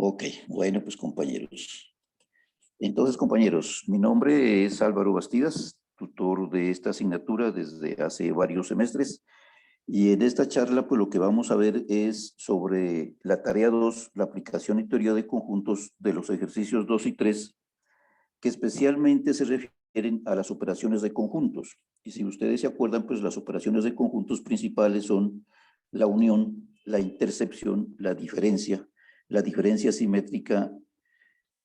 Ok, bueno, pues compañeros. Entonces, compañeros, mi nombre es Álvaro Bastidas, tutor de esta asignatura desde hace varios semestres. Y en esta charla, pues lo que vamos a ver es sobre la tarea 2, la aplicación y teoría de conjuntos de los ejercicios 2 y 3, que especialmente se refieren a las operaciones de conjuntos. Y si ustedes se acuerdan, pues las operaciones de conjuntos principales son la unión, la intercepción, la diferencia simétrica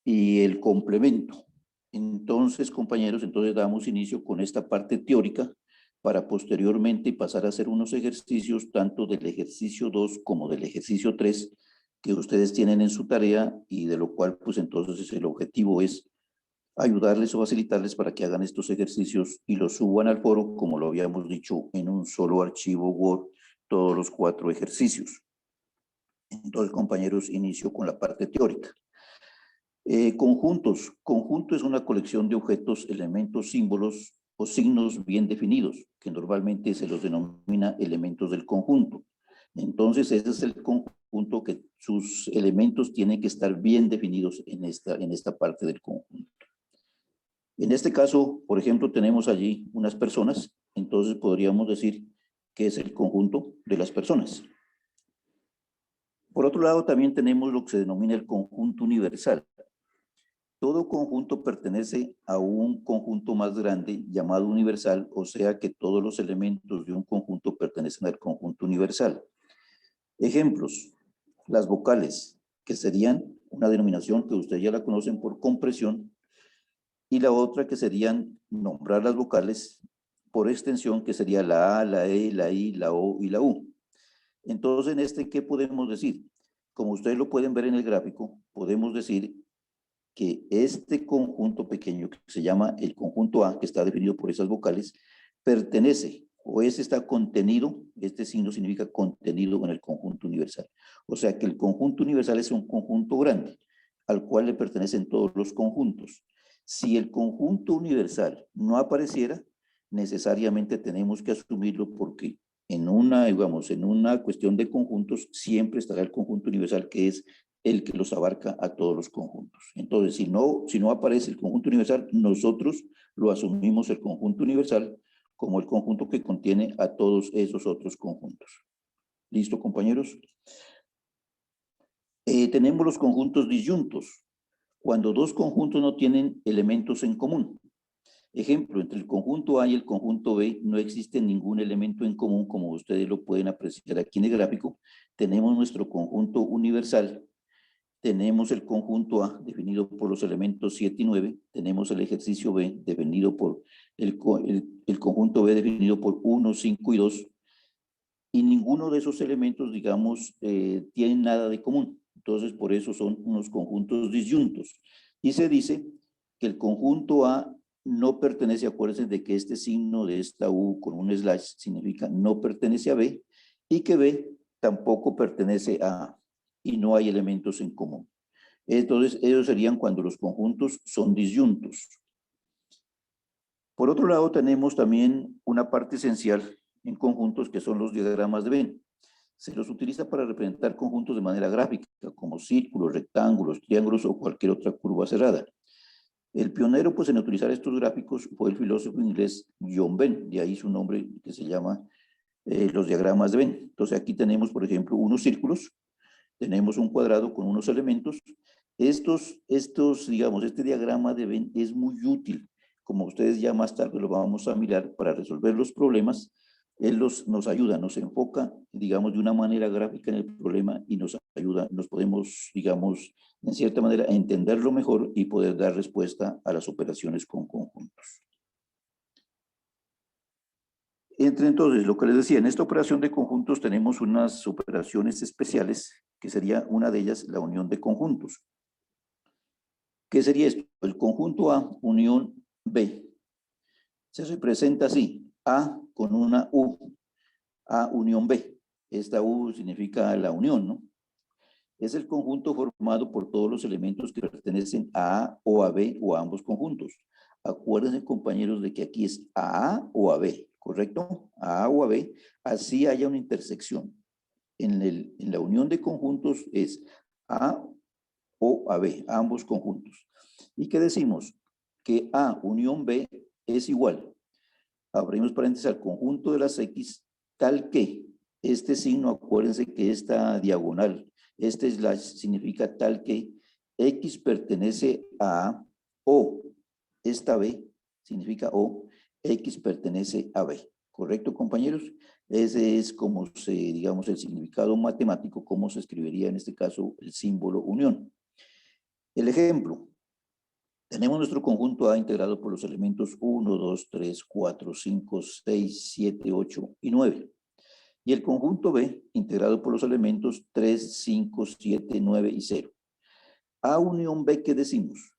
y el complemento. Entonces, compañeros, entonces damos inicio con esta parte teórica para posteriormente pasar a hacer unos ejercicios tanto del ejercicio 2 como del ejercicio 3 que ustedes tienen en su tarea y de lo cual pues entonces el objetivo es ayudarles o facilitarles para que hagan estos ejercicios y los suban al foro, como lo habíamos dicho, en un solo archivo Word, todos los 4 ejercicios. Entonces, compañeros, inicio con la parte teórica. Conjuntos. Conjunto es una colección de objetos, elementos, símbolos o signos bien definidos, que normalmente se los denomina elementos del conjunto. Entonces, ese es el conjunto que sus elementos tienen que estar bien definidos en esta parte del conjunto. En este caso, por ejemplo, tenemos allí unas personas, entonces podríamos decir que es el conjunto de las personas. Por otro lado, también tenemos lo que se denomina el conjunto universal. Todo conjunto pertenece a un conjunto más grande llamado universal, o sea que todos los elementos de un conjunto pertenecen al conjunto universal. Ejemplos, las vocales, que serían una denominación que ustedes ya la conocen por compresión, y la otra que serían nombrar las vocales por extensión, que sería la A, la E, la I, la O y la U. Entonces, en este, ¿qué podemos decir? Como ustedes lo pueden ver en el gráfico, podemos decir que este conjunto pequeño, que se llama el conjunto A, que está definido por esas vocales, pertenece, o está contenido, este signo significa contenido en el conjunto universal. O sea que el conjunto universal es un conjunto grande, al cual le pertenecen todos los conjuntos. Si el conjunto universal no apareciera, necesariamente tenemos que asumirlo porque en una cuestión de conjuntos siempre estará el conjunto universal, que es el que los abarca a todos los conjuntos. Entonces, si no aparece el conjunto universal, nosotros lo asumimos el conjunto universal como el conjunto que contiene a todos esos otros conjuntos. ¿Listo, compañeros? Tenemos los conjuntos disyuntos, cuando dos conjuntos no tienen elementos en común. Ejemplo, entre el conjunto A y el conjunto B no existe ningún elemento en común, como ustedes lo pueden apreciar aquí en el gráfico. Tenemos nuestro conjunto universal, tenemos el conjunto A definido por los elementos 7 y 9, tenemos el ejercicio B definido por el conjunto B definido por 1, 5 y 2, y ninguno de esos elementos, digamos, tiene nada de común. Entonces, por eso son unos conjuntos disyuntos. Y se dice que el conjunto A no pertenece, acuérdense de que este signo de esta U con un slash significa no pertenece a B, y que B tampoco pertenece a A, y no hay elementos en común. Entonces, ellos serían cuando los conjuntos son disyuntos. Por otro lado, tenemos también una parte esencial en conjuntos que son los diagramas de Venn. Se los utiliza para representar conjuntos de manera gráfica, como círculos, rectángulos, triángulos o cualquier otra curva cerrada. El pionero pues, en utilizar estos gráficos fue el filósofo inglés John Venn, de ahí su nombre que se llama los diagramas de Venn. Entonces aquí tenemos, por ejemplo, unos círculos, tenemos un cuadrado con unos elementos. Digamos, este diagrama de Venn es muy útil, como ustedes ya más tarde lo vamos a mirar para resolver los problemas. Él nos ayuda, nos enfoca, digamos, de una manera gráfica en el problema y nos ayuda, nos podemos, digamos, en cierta manera, entenderlo mejor y poder dar respuesta a las operaciones con conjuntos. Entonces, lo que les decía, en esta operación de conjuntos tenemos unas operaciones especiales, que sería una de ellas la unión de conjuntos. ¿Qué sería esto? El conjunto A unión B. Se representa así, A con una U, A unión B. Esta U significa la unión, ¿no? Es el conjunto formado por todos los elementos que pertenecen a A o a B o a ambos conjuntos. Acuérdense, compañeros, de que aquí es a A o a B, ¿correcto? A A o a B, así haya una intersección. En la unión de conjuntos es A o AB, ambos conjuntos. ¿Y qué decimos? Que A unión B es igual, abrimos paréntesis, al conjunto de las X tal que este signo, acuérdense que esta diagonal, este slash significa tal que X pertenece a A o esta B significa O, X pertenece a B. ¿Correcto, compañeros? Ese es como se, digamos, el significado matemático, cómo se escribiría en este caso el símbolo unión. El ejemplo. Tenemos nuestro conjunto A integrado por los elementos 1, 2, 3, 4, 5, 6, 7, 8 y 9. Y el conjunto B integrado por los elementos 3, 5, 7, 9 y 0. A unión B, ¿qué decimos?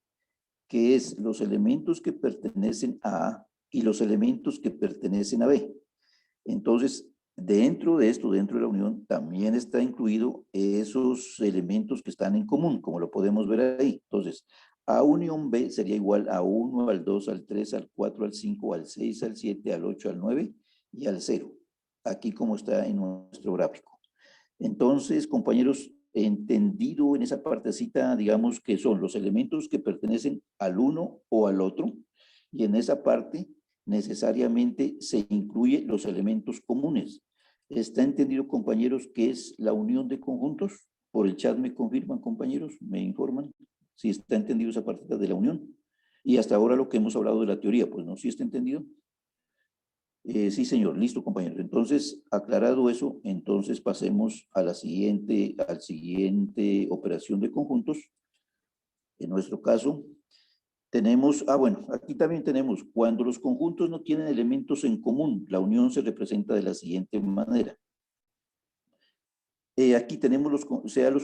Que es los elementos que pertenecen a A y los elementos que pertenecen a B. Entonces, dentro de esto, dentro de la unión, también está incluido esos elementos que están en común, como lo podemos ver ahí. Entonces, A unión B sería igual a 1, al 2, al 3, al 4, al 5, al 6, al 7, al 8, al 9 y al 0. Aquí como está en nuestro gráfico. Entonces, compañeros, entendido en esa partecita, digamos que son los elementos que pertenecen al uno o al otro, y en esa parte necesariamente se incluye los elementos comunes. ¿Está entendido, compañeros, qué es la unión de conjuntos? Por el chat me confirman, compañeros, me informan si está entendido esa partita de la unión. Y hasta ahora lo que hemos hablado de la teoría, pues no, ¿sí está entendido? Sí, señor. Listo, compañeros. Entonces, aclarado eso, entonces pasemos a la siguiente operación de conjuntos. En nuestro caso, tenemos, bueno, aquí también tenemos, cuando los conjuntos no tienen elementos en común, la unión se representa de la siguiente manera. Aquí tenemos los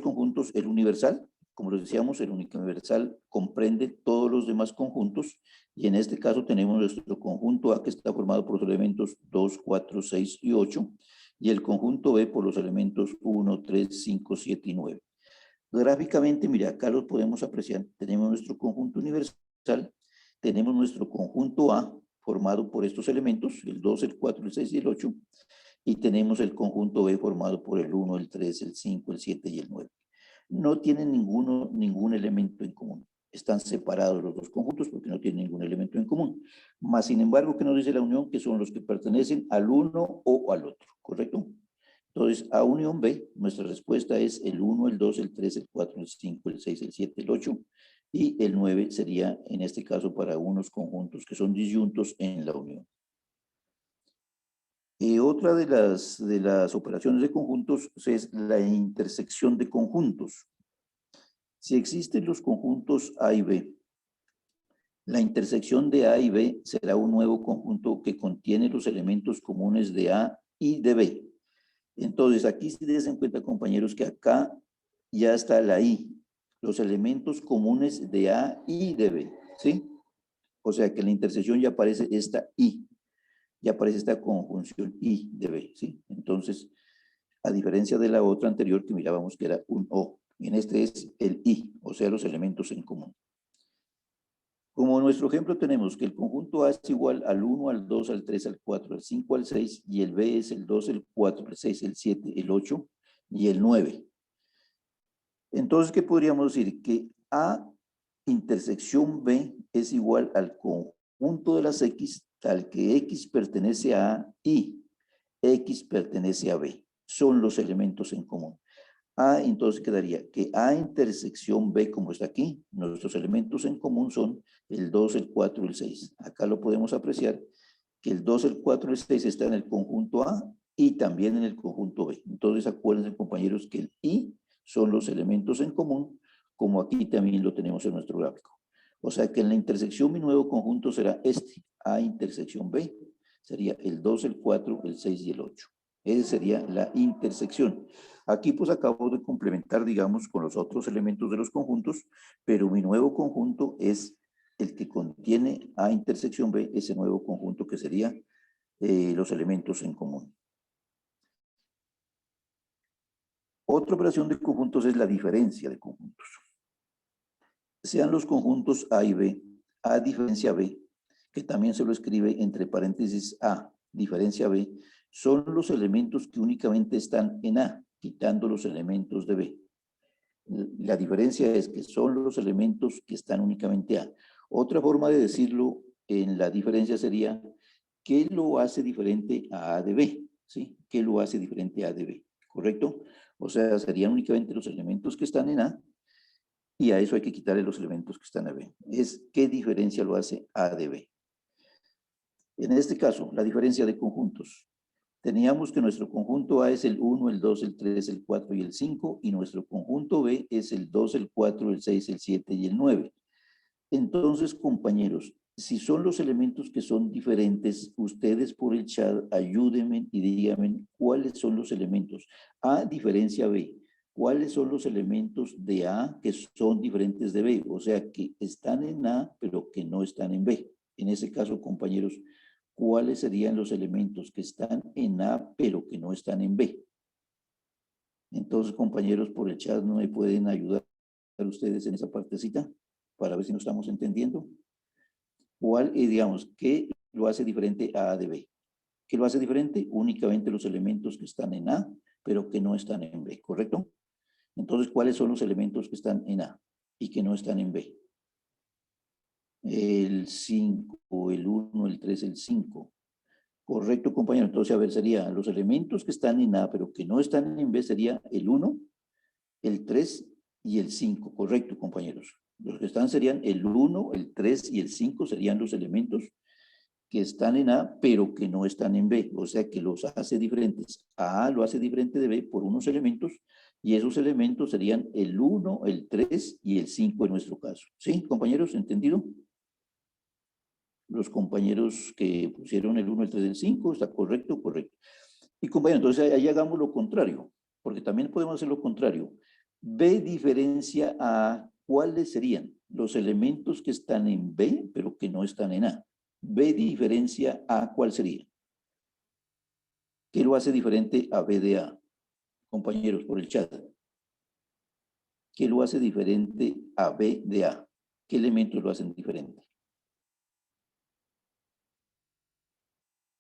conjuntos, el universal, como les decíamos, el universal comprende todos los demás conjuntos, y en este caso tenemos nuestro conjunto A que está formado por los elementos 2, 4, 6 y 8, y el conjunto B por los elementos 1, 3, 5, 7 y 9. Gráficamente, mira, acá los podemos apreciar, tenemos nuestro conjunto universal, tenemos nuestro conjunto A formado por estos elementos, el 2, el 4, el 6 y el 8, y tenemos el conjunto B formado por el 1, el 3, el 5, el 7 y el 9. No tienen ningún elemento en común. Están separados los dos conjuntos porque no tienen ningún elemento en común. Más sin embargo, ¿qué nos dice la unión? Que son los que pertenecen al uno o al otro, ¿correcto? Entonces, a unión B, nuestra respuesta es el 1, el 2, el 3, el 4, el 5, el 6, el 7, el 8, y el 9 sería, en este caso, para unos conjuntos que son disyuntos en la unión. Otra de las operaciones de conjuntos es la intersección de conjuntos. Si existen los conjuntos A y B, la intersección de A y B será un nuevo conjunto que contiene los elementos comunes de A y de B. Entonces, aquí se den cuenta, compañeros, que acá ya está la I, los elementos comunes de A y de B, ¿sí? O sea que en la intersección ya aparece esta I. Ya aparece esta conjunción I de B, ¿sí? Entonces, a diferencia de la otra anterior que mirábamos que era un O, en este es el I, o sea, los elementos en común. Como en nuestro ejemplo tenemos que el conjunto A es igual al 1, al 2, al 3, al 4, al 5, al 6, y el B es el 2, el 4, el 6, el 7, el 8 y el 9. Entonces, ¿qué podríamos decir? Que A intersección B es igual al conjunto de las X tal que X pertenece a A y X pertenece a B. Son los elementos en común. A entonces quedaría que A intersección B, como está aquí, nuestros elementos en común son el 2, el 4 y el 6. Acá lo podemos apreciar que el 2, el 4 y el 6 están en el conjunto A y también en el conjunto B. Entonces acuérdense, compañeros, que el I son los elementos en común, como aquí también lo tenemos en nuestro gráfico. O sea que en la intersección mi nuevo conjunto será este, A intersección B, sería el 2, el 4, el 6 y el 8. Esa sería la intersección. Aquí pues acabo de complementar, digamos, con los otros elementos de los conjuntos, pero mi nuevo conjunto es el que contiene A intersección B, ese nuevo conjunto que sería los elementos en común. Otra operación de conjuntos es la diferencia de conjuntos. Sean los conjuntos A y B, A diferencia B, que también se lo escribe entre paréntesis A, diferencia B, son los elementos que únicamente están en A, quitando los elementos de B. La diferencia es que son los elementos que están únicamente A. Otra forma de decirlo en la diferencia sería, ¿qué lo hace diferente a A de B? ¿Sí? ¿Qué lo hace diferente a A de B? ¿Correcto? O sea, serían únicamente los elementos que están en A y a eso hay que quitarle los elementos que están en B. Es ¿qué diferencia lo hace A de B? En este caso, la diferencia de conjuntos. Teníamos que nuestro conjunto A es el 1, el 2, el 3, el 4 y el 5, y nuestro conjunto B es el 2, el 4, el 6, el 7 y el 9. Entonces, compañeros, si son los elementos que son diferentes, ustedes por el chat ayúdenme y díganme cuáles son los elementos. A diferencia B, ¿cuáles son los elementos de A que son diferentes de B? O sea, que están en A, pero que no están en B. En ese caso, compañeros, ¿cuáles serían los elementos que están en A, pero que no están en B? Entonces, compañeros, por el chat, ¿no me pueden ayudar ustedes en esa partecita? Para ver si nos estamos entendiendo. ¿Cuál, digamos, qué lo hace diferente a A de B? ¿Qué lo hace diferente? Únicamente los elementos que están en A, pero que no están en B, ¿correcto? Entonces, ¿cuáles son los elementos que están en A y que no están en B? El 5, el 1, el 3, el 5. Correcto, compañero. Entonces, a ver, sería los elementos que están en A, pero que no están en B, sería el 1, el 3 y el 5. Correcto, compañeros. Los que están serían el 1, el 3 y el 5 serían los elementos que están en A, pero que no están en B. O sea, que los hace diferentes. A lo hace diferente de B por unos elementos, y esos elementos serían el 1, el 3 y el 5 en nuestro caso. ¿Sí, compañeros? ¿Entendido? Los compañeros que pusieron el 1, el 3, el 5, ¿está correcto? Correcto. Y compañeros, entonces ahí hagamos lo contrario, porque también podemos hacer lo contrario. B diferencia a cuáles serían los elementos que están en B, pero que no están en A. B diferencia a cuál sería. ¿Qué lo hace diferente a B de A? Compañeros, por el chat. ¿Qué lo hace diferente a B de A? ¿Qué elementos lo hacen diferente?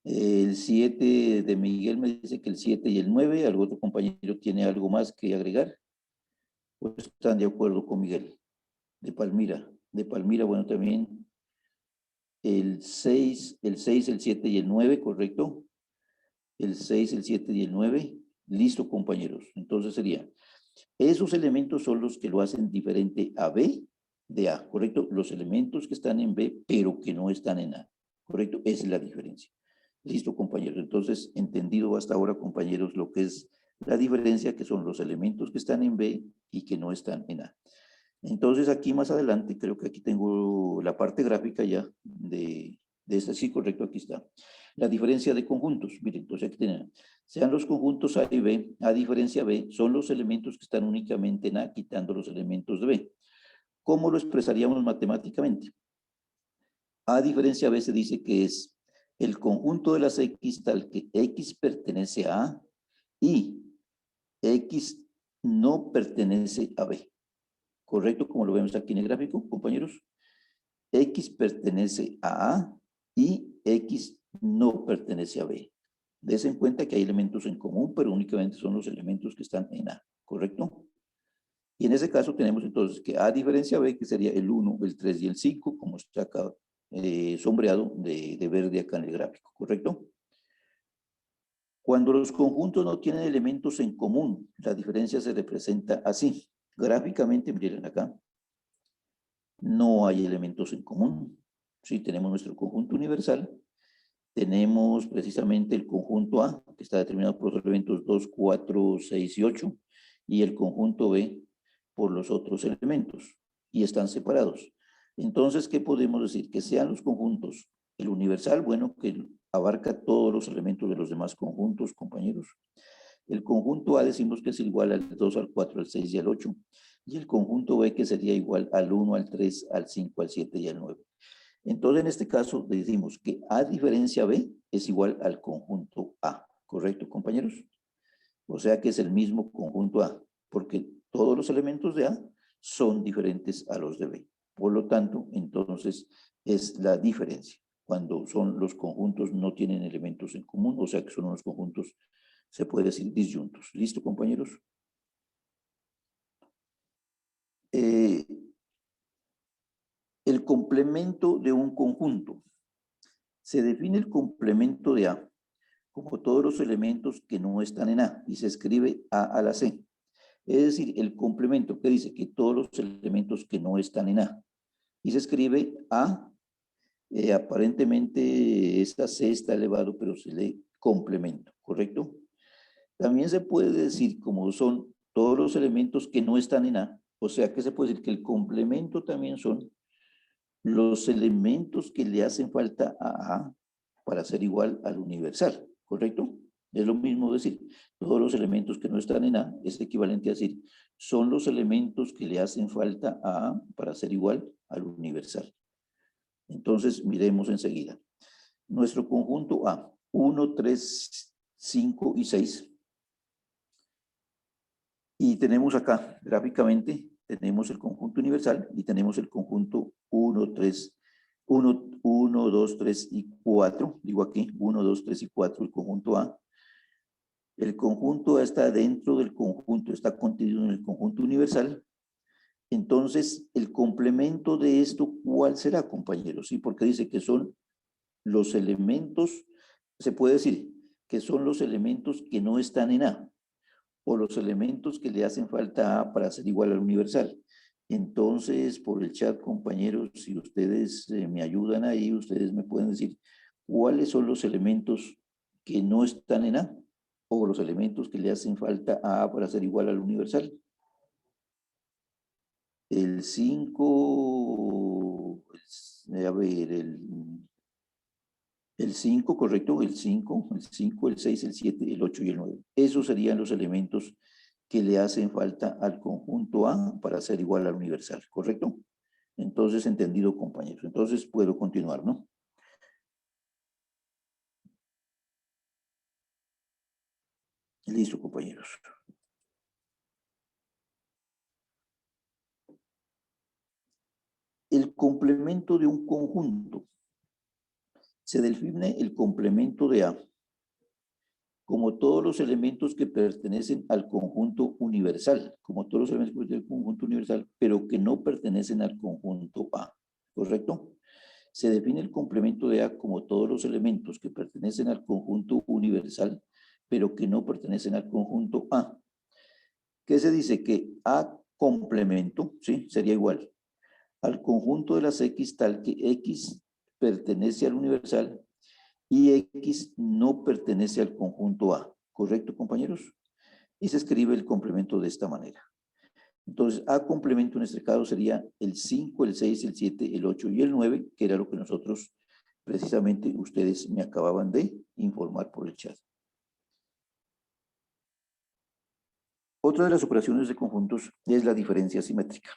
El 7 de Miguel me dice que el 7 y el 9. ¿Algún otro compañero tiene algo más que agregar? ¿O están de acuerdo con Miguel? De Palmira. De Palmira, bueno, también el 6, el 7 y el 9, ¿correcto? El 6, el 7 y el 9. Listo, compañeros. Entonces sería, esos elementos son los que lo hacen diferente a B de A, ¿correcto? Los elementos que están en B, pero que no están en A, ¿correcto? Esa es la diferencia. Listo, compañeros. Entonces, entendido hasta ahora, compañeros, lo que es la diferencia, que son los elementos que están en B y que no están en A. Entonces, aquí más adelante, creo que aquí tengo la parte gráfica ya de esta. Sí, correcto, aquí está. La diferencia de conjuntos. Miren, entonces aquí tienen, sean los conjuntos A y B, A diferencia B, son los elementos que están únicamente en A, quitando los elementos de B. ¿Cómo lo expresaríamos matemáticamente? A diferencia B se dice que es el conjunto de las X tal que X pertenece a A y X no pertenece a B. ¿Correcto? Como lo vemos aquí en el gráfico, compañeros. X pertenece a A y X no pertenece a B. Des en cuenta que hay elementos en común, pero únicamente son los elementos que están en A. ¿Correcto? Y en ese caso tenemos entonces que A diferencia B, que sería el 1, el 3 y el 5, como está acá sombreado de verde acá en el gráfico. ¿Correcto? Cuando los conjuntos no tienen elementos en común, la diferencia se representa así. Gráficamente, miren acá, no hay elementos en común. Sí, tenemos nuestro conjunto universal, tenemos precisamente el conjunto A, que está determinado por los elementos 2, 4, 6 y 8, y el conjunto B por los otros elementos, y están separados. Entonces, ¿qué podemos decir? Que sean los conjuntos, el universal, bueno, que abarca todos los elementos de los demás conjuntos, compañeros. El conjunto A decimos que es igual al 2, al 4, al 6 y al 8. Y el conjunto B que sería igual al 1, al 3, al 5, al 7 y al 9. Entonces, en este caso, decimos que A diferencia B es igual al conjunto A. ¿Correcto, compañeros? O sea que es el mismo conjunto A, porque todos los elementos de A son diferentes a los de B. Por lo tanto, entonces, es la diferencia. Cuando son los conjuntos no tienen elementos en común, o sea que son unos conjuntos, se puede decir, disyuntos. ¿Listo, compañeros? el complemento de un conjunto. Se define el complemento de A como todos los elementos que no están en A y se escribe A a la C. Es decir, el complemento que dice que todos los elementos que no están en A y se escribe A, aparentemente esta C está elevado, pero se lee complemento, ¿correcto? También se puede decir como son todos los elementos que no están en A, o sea que se puede decir que el complemento también son los elementos que le hacen falta a A para ser igual al universal, ¿correcto? Es lo mismo decir, todos los elementos que no están en A es equivalente a decir, son los elementos que le hacen falta a A para ser igual al universal. Entonces, miremos enseguida. Nuestro conjunto A, 1, 3, 5 y 6. Y tenemos acá, gráficamente, tenemos el conjunto universal y tenemos el conjunto 1, 2, 3 y 4. Digo aquí, 1, 2, 3 y 4, el conjunto A. El conjunto A está dentro del conjunto, está contenido en el conjunto universal. Entonces, el complemento de esto, ¿cuál será, compañeros? Sí, porque dice que son los elementos, se puede decir que son los elementos que no están en A, o los elementos que le hacen falta a A para ser igual al universal. Entonces, por el chat, compañeros, si ustedes me ayudan ahí, ustedes me pueden decir cuáles son los elementos que no están en A, o los elementos que le hacen falta a A para ser igual al universal. El 5, a ver, el 5, correcto, el 5, el 5, el 6, el 7, el 8 y el 9. Esos serían los elementos que le hacen falta al conjunto A para ser igual al universal, ¿correcto? Entonces, entendido, compañeros. Entonces, puedo continuar, ¿no? Listo, compañeros. El complemento de un conjunto. Se define el complemento de A como todos los elementos que pertenecen al conjunto universal, como todos los elementos del conjunto universal, pero que no pertenecen al conjunto A, ¿correcto? Se define el complemento de A como todos los elementos que pertenecen al conjunto universal, pero que no pertenecen al conjunto A. ¿Qué se dice? Que A complemento, ¿sí? Sería igual al conjunto de las X tal que X pertenece al universal y X no pertenece al conjunto A. ¿Correcto, compañeros? Y se escribe el complemento de esta manera. Entonces, A complemento en este caso sería el 5, el 6, el 7, el 8 y el 9, que era lo que nosotros, precisamente, ustedes me acababan de informar por el chat. Otra de las operaciones de conjuntos es la diferencia simétrica.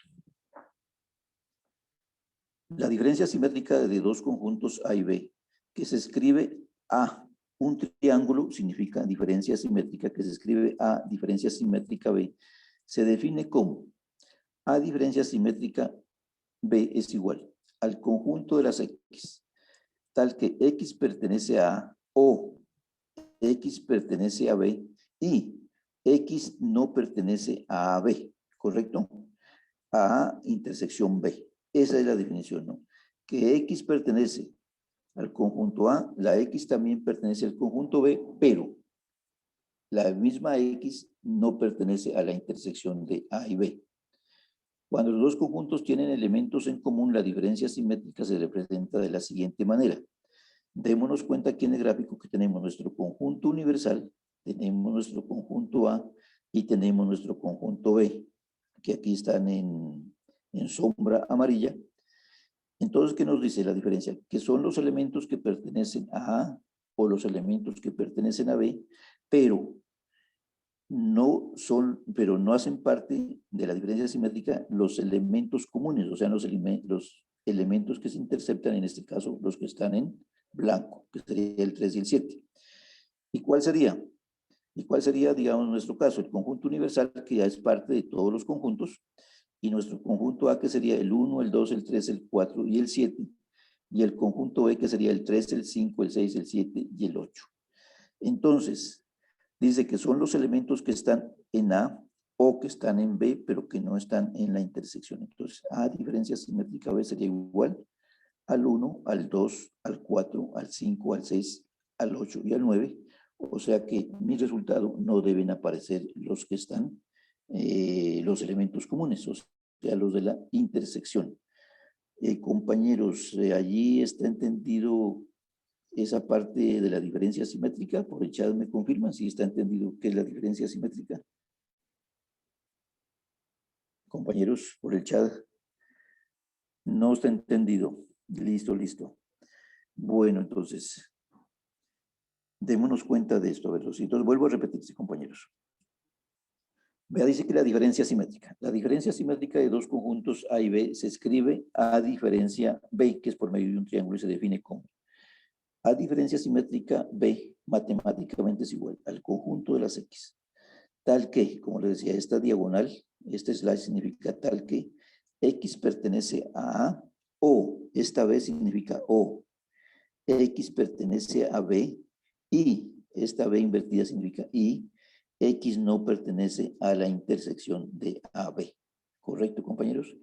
La diferencia simétrica de dos conjuntos A y B, que se escribe A, un triángulo, significa diferencia simétrica, que se escribe A, diferencia simétrica B, se define como A diferencia simétrica B es igual al conjunto de las X, tal que X pertenece a A o X pertenece a B y X no pertenece a B, ¿correcto? A intersección B. Esa es la definición, ¿no? Que X pertenece al conjunto A, la X también pertenece al conjunto B, pero la misma X no pertenece a la intersección de A y B. Cuando los dos conjuntos tienen elementos en común, la diferencia simétrica se representa de la siguiente manera. Démonos cuenta aquí en el gráfico que tenemos nuestro conjunto universal, tenemos nuestro conjunto A y tenemos nuestro conjunto B, que aquí están en sombra amarilla. Entonces, ¿qué nos dice la diferencia? Que son los elementos que pertenecen a A o los elementos que pertenecen a B, pero no hacen parte de la diferencia simétrica los elementos comunes, o sea, los elementos que se interceptan, en este caso, los que están en blanco, que sería el 3 y el 7. ¿Y cuál sería? ¿Y cuál sería, digamos, en nuestro caso? El conjunto universal, que ya es parte de todos los conjuntos, y nuestro conjunto A, que sería el 1, el 2, el 3, el 4 y el 7, y el conjunto B, que sería el 3, el 5, el 6, el 7 y el 8. Entonces, dice que son los elementos que están en A o que están en B, pero que no están en la intersección. Entonces, A diferencia simétrica B sería igual al 1, al 2, al 4, al 5, al 6, al 8 y al 9. O sea que mi resultado no deben aparecer los que están, los elementos comunes, o sea, los de la intersección. Compañeros, allí está entendido esa parte de la diferencia simétrica. Por el chat me confirman si está entendido qué es la diferencia simétrica. Compañeros, por el chat. No está entendido. Listo, listo. Bueno, entonces, démonos cuenta de esto. A ver, entonces vuelvo a repetirse, compañeros. Vea, dice que la diferencia simétrica. La diferencia simétrica de dos conjuntos A y B se escribe A diferencia B, que es por medio de un triángulo y se define como A diferencia simétrica B matemáticamente es igual al conjunto de las X. Tal que, como les decía, esta diagonal, este slash significa tal que X pertenece a A o esta B significa O. X pertenece a B y esta B invertida significa y X no pertenece a la intersección de AB. ¿Correcto, compañeros?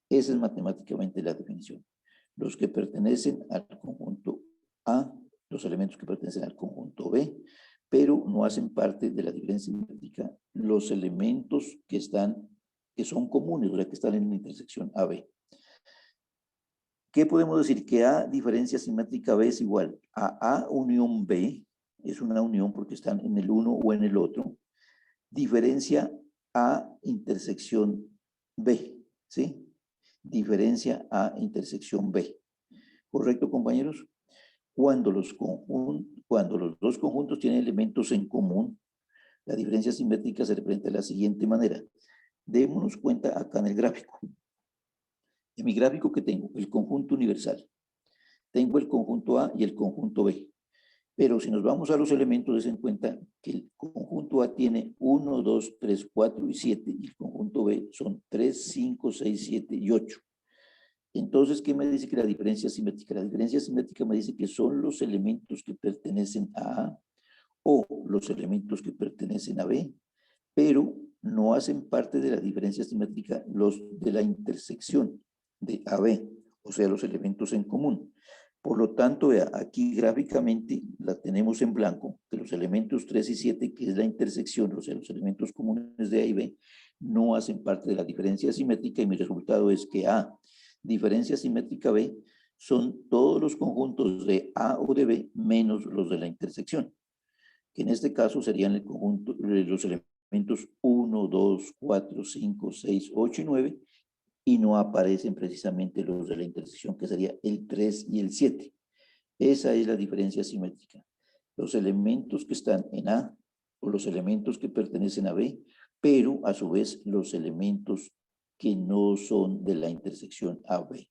Esa es matemáticamente la definición. Los que pertenecen al conjunto A, los elementos que pertenecen al conjunto B, pero no hacen parte de la diferencia simétrica los elementos que son comunes, o sea, que están en la intersección AB. ¿Qué podemos decir? Que A diferencia simétrica B es igual a A unión B, es una unión porque están en el uno o en el otro, diferencia A intersección B, ¿sí? Diferencia A intersección B. ¿Correcto, compañeros? Cuando los dos conjuntos tienen elementos en común, la diferencia simétrica se representa de la siguiente manera. Démonos cuenta acá en el gráfico. En mi gráfico que tengo, el conjunto universal. Tengo el conjunto A y el conjunto B. Pero si nos vamos a los elementos, den cuenta que el conjunto A tiene 1, 2, 3, 4 y 7, y el conjunto B son 3, 5, 6, 7 y 8. Entonces, ¿qué me dice que la diferencia simétrica? La diferencia simétrica me dice que son los elementos que pertenecen a A o los elementos que pertenecen a B, pero no hacen parte de la diferencia simétrica los de la intersección de AB, o sea, los elementos en común. Por lo tanto, aquí gráficamente la tenemos en blanco, que los elementos 3 y 7, que es la intersección, o sea, los elementos comunes de A y B, no hacen parte de la diferencia simétrica y mi resultado es que A, diferencia simétrica B, son todos los conjuntos de A o de B menos los de la intersección, que en este caso serían el conjunto, los elementos 1, 2, 4, 5, 6, 8 y 9, y no aparecen precisamente los de la intersección, que sería el 3 y el 7. Esa es la diferencia simétrica. Los elementos que están en A o los elementos que pertenecen a B, pero a su vez los elementos que no son de la intersección AB.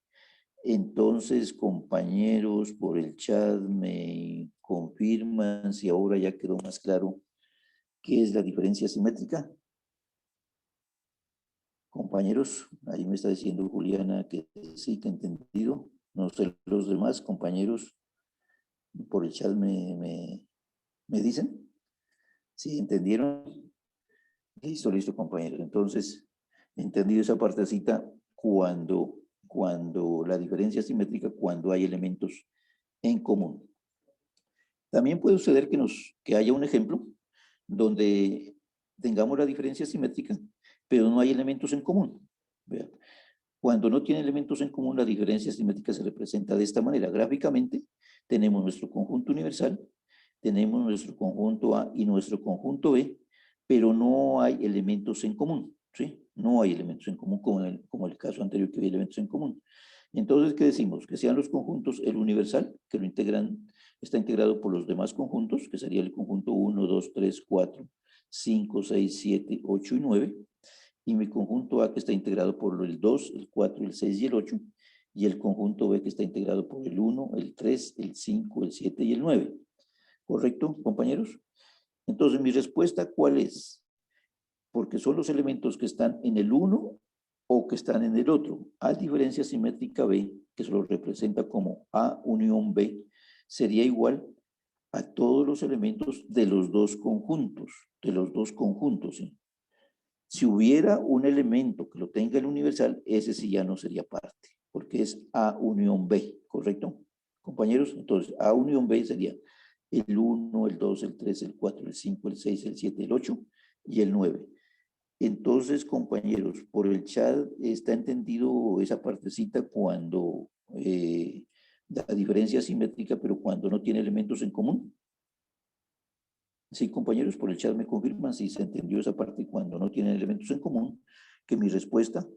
Entonces, compañeros, por el chat me confirman si ahora ya quedó más claro qué es la diferencia simétrica. Compañeros, ahí me está diciendo Juliana que sí, que he entendido. No sé, los demás compañeros por el chat me dicen. ¿Sí entendieron? Listo, listo, compañeros. Entonces, entendido esa partecita cuando la diferencia simétrica, cuando hay elementos en común. También puede suceder que haya un ejemplo donde tengamos la diferencia simétrica, pero no hay elementos en común. Vean. Cuando no tiene elementos en común, la diferencia simétrica se representa de esta manera. Gráficamente, tenemos nuestro conjunto universal, tenemos nuestro conjunto A y nuestro conjunto B, pero no hay elementos en común, ¿sí? No hay elementos en común como el caso anterior que había elementos en común. Entonces, ¿qué decimos? Que sean los conjuntos el universal, que lo integran, está integrado por los demás conjuntos, que sería el conjunto 1, 2, 3, 4, 5, 6, 7, 8 y 9, y mi conjunto A que está integrado por el 2, el 4, el 6 y el 8, y el conjunto B que está integrado por el 1, el 3, el 5, el 7 y el 9. ¿Correcto, compañeros? Entonces, mi respuesta, ¿cuál es? Porque son los elementos que están en el 1 o que están en el otro. A diferencia simétrica B, que se lo representa como A unión B, sería igual a todos los elementos de los dos conjuntos, ¿sí? Si hubiera un elemento que lo tenga el universal, ese sí ya no sería parte, porque es A unión B, ¿correcto? Compañeros, entonces A unión B sería el 1, el 2, el 3, el 4, el 5, el 6, el 7, el 8 y el 9. Entonces, compañeros, por el chat está entendido esa partecita cuando la diferencia simétrica, pero cuando no tiene elementos en común. Sí, compañeros, por el chat me confirman si se entendió esa parte cuando no tienen elementos en común, que mi respuesta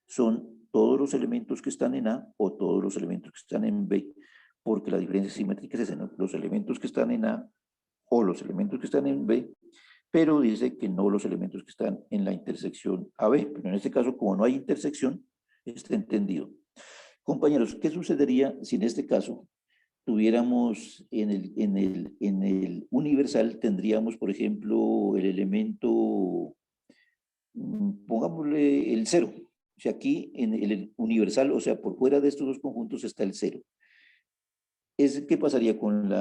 son todos los elementos que están en A o todos los elementos que están en B, porque la diferencia simétrica es esa, ¿no? Los elementos que están en A o los elementos que están en B, pero dice que no los elementos que están en la intersección AB, pero en este caso, como no hay intersección, está entendido. Compañeros, ¿qué sucedería si en este caso tuviéramos en el universal, tendríamos, por ejemplo, el elemento, pongámosle el 0. O sea, aquí en el universal, o sea, por fuera de estos dos conjuntos está el 0. ¿Qué pasaría con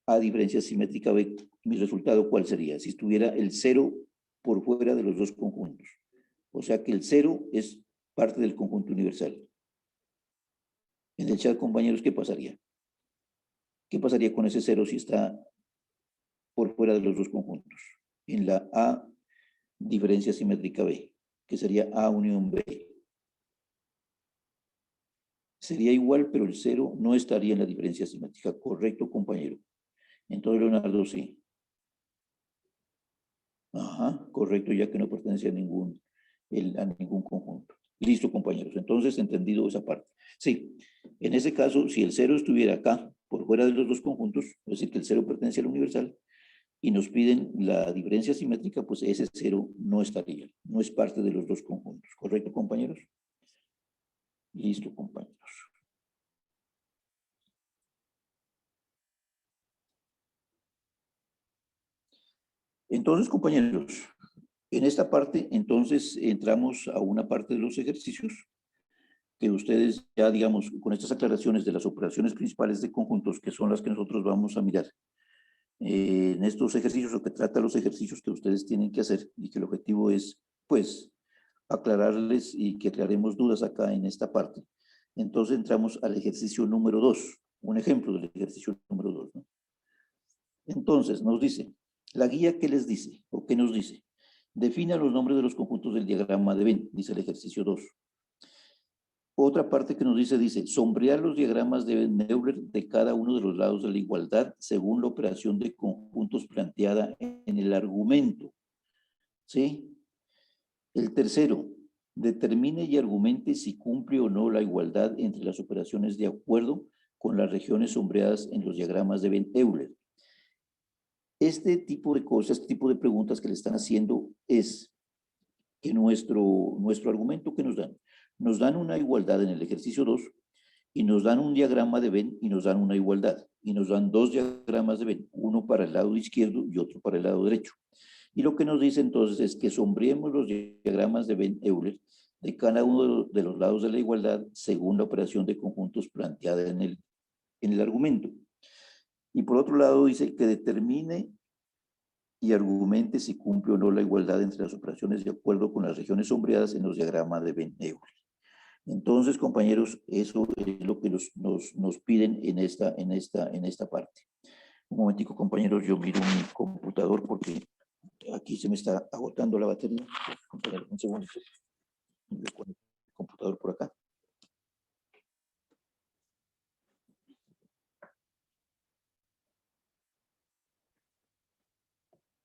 A diferencia simétrica B? Mi resultado, ¿cuál sería? Si estuviera el 0 por fuera de los dos conjuntos. O sea que el 0 es parte del conjunto universal. En el chat, compañeros, ¿qué pasaría? ¿Qué pasaría con ese 0 si está por fuera de los dos conjuntos? En la A diferencia simétrica B, que sería A unión B. Sería igual, pero el 0 no estaría en la diferencia simétrica. ¿Correcto, compañero? Entonces, Leonardo, sí. Ajá, correcto, ya que no pertenece a ningún conjunto. Listo, compañeros. Entonces, entendido esa parte. Sí, en ese caso, si el 0 estuviera acá, por fuera de los dos conjuntos, es decir, que el 0 pertenece al universal, y nos piden la diferencia simétrica, pues ese 0 no estaría, no es parte de los dos conjuntos. ¿Correcto, compañeros? Listo, compañeros. Entonces, compañeros, en esta parte, entonces, entramos a una parte de los ejercicios que ustedes ya, digamos, con estas aclaraciones de las operaciones principales de conjuntos, que son las que nosotros vamos a mirar en estos ejercicios, o que trata los ejercicios que ustedes tienen que hacer, y que el objetivo es, pues, aclararles y que aclaremos dudas acá en esta parte. Entonces entramos al ejercicio número 2, un ejemplo del ejercicio número 2, ¿no? Entonces nos dice, la guía, ¿qué les dice? ¿O qué nos dice? Defina los nombres de los conjuntos del diagrama de Venn, dice el ejercicio 2. Otra parte que nos dice, sombrear los diagramas de Venn-Euler de cada uno de los lados de la igualdad según la operación de conjuntos planteada en el argumento. ¿Sí? El tercero, determine y argumente si cumple o no la igualdad entre las operaciones de acuerdo con las regiones sombreadas en los diagramas de Venn-Euler. Este tipo de cosas, este tipo de preguntas que le están haciendo es que nuestro argumento que nos dan una igualdad en el ejercicio 2 y nos dan un diagrama de Venn y nos dan una igualdad y nos dan dos diagramas de Venn, uno para el lado izquierdo y otro para el lado derecho. Y lo que nos dice entonces es que sombreemos los diagramas de Venn-Euler de cada uno de los lados de la igualdad según la operación de conjuntos planteada en el argumento. Y por otro lado dice que determine y argumente si cumple o no la igualdad entre las operaciones de acuerdo con las regiones sombreadas en los diagramas de Venn-Euler. Entonces, compañeros, eso es lo que nos piden en esta parte. Un momentico, compañeros, yo miro mi computador porque aquí se me está agotando la batería. Un segundo. Voy a poner el computador por acá.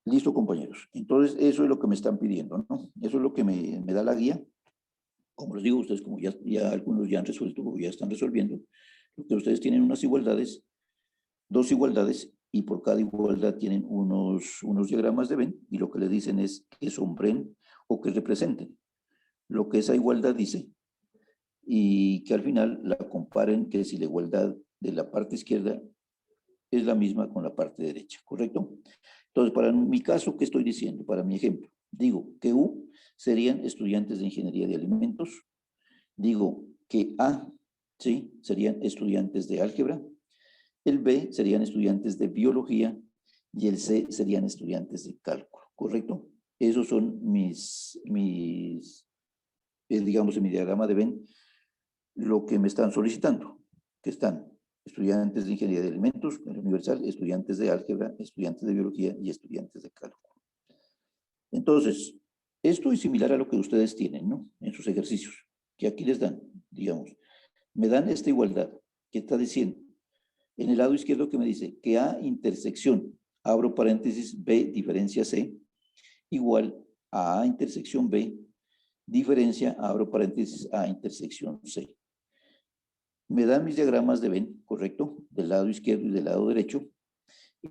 Listo, compañeros. Entonces, eso es lo que me están pidiendo, ¿no? Eso es lo que me da la guía. Como les digo, ustedes como ya algunos ya han resuelto o ya están resolviendo, lo que ustedes tienen unas igualdades, dos igualdades, y por cada igualdad tienen unos diagramas de Venn, y lo que le dicen es que sombren o que representen lo que esa igualdad dice, y que al final la comparen, que si la igualdad de la parte izquierda es la misma con la parte derecha, ¿correcto? Entonces, para mi caso, ¿qué estoy diciendo? Para mi ejemplo, digo que U serían estudiantes de ingeniería de alimentos, digo que A, ¿sí? Serían estudiantes de álgebra, el B serían estudiantes de biología y el C serían estudiantes de cálculo, ¿correcto? esos son digamos, en mi diagrama de Venn, lo que me están solicitando, que están estudiantes de ingeniería de alimentos, universal, estudiantes de álgebra, estudiantes de biología y estudiantes de cálculo. Entonces, esto es similar a lo que ustedes tienen, ¿no? En sus ejercicios, que aquí les dan, digamos, me dan esta igualdad, que está diciendo, en el lado izquierdo que me dice que A intersección, abro paréntesis, B diferencia C, igual a A intersección B, diferencia, abro paréntesis, A intersección C. Me dan mis diagramas de Venn, ¿correcto? Del lado izquierdo y del lado derecho.